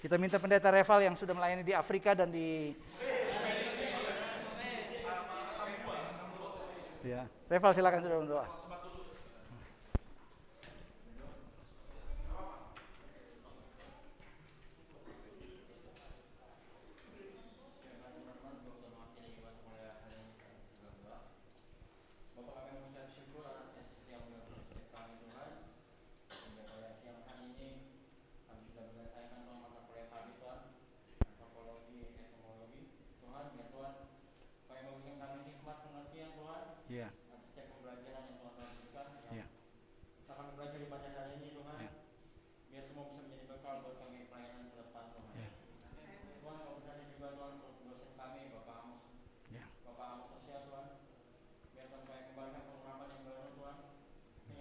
kita minta pendeta Reval yang sudah melayani di Afrika dan di ya. Reval silakan sudah berdoa. Ya. Setiap pembelajaran yang Tuhan berikan, Ya. kita akan belajar pada hari ini Tuhan, Ya. biar semua bisa menjadi bekal buat kami pelayanan ke depan Tuhan. Ya. Tuhan, kalau berkati juga Tuhan untuk dosen kami, Bapak Amos, Ya. Bapak Amos Sosial Tuhan, biar Tuhan kami kembalikan pengurapan yang baru Tuhan, sehingga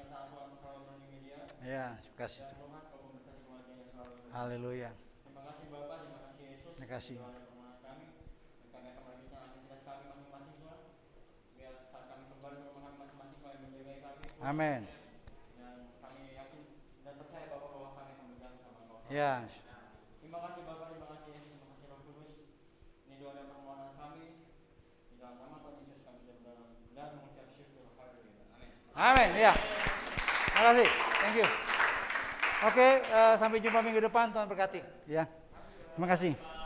Ya, terima kasih. Dan Tuhan kau memberkati keluarganya selalu. Haleluya. Terima kasih Bapak, terima kasih Yesus. Terima kasih. Doanya permohonan kami. Dan kami akan melanjutkan aktivitas kami masing-masing Tuhan. Biar saat kami kembali ke rumah kami masing-masing kau yang menjagai kami. Tuhan. Amin. Dan kami yakin dan percaya Bapak bahwa kami akan berjalan sama Kau. Ya. Terima kasih Bapak, terima kasih Yesus, terima kasih Roh Kudus. Ini doa dan permohonan kami. Di dalam nama Tuhan Yesus kami sudah berdoa dan mengucap syukur. Haleluya. Amin. Amin. Ya. Terima kasih. Thank you. Oke, sampai jumpa minggu depan. Tuhan berkati. Ya. Terima kasih.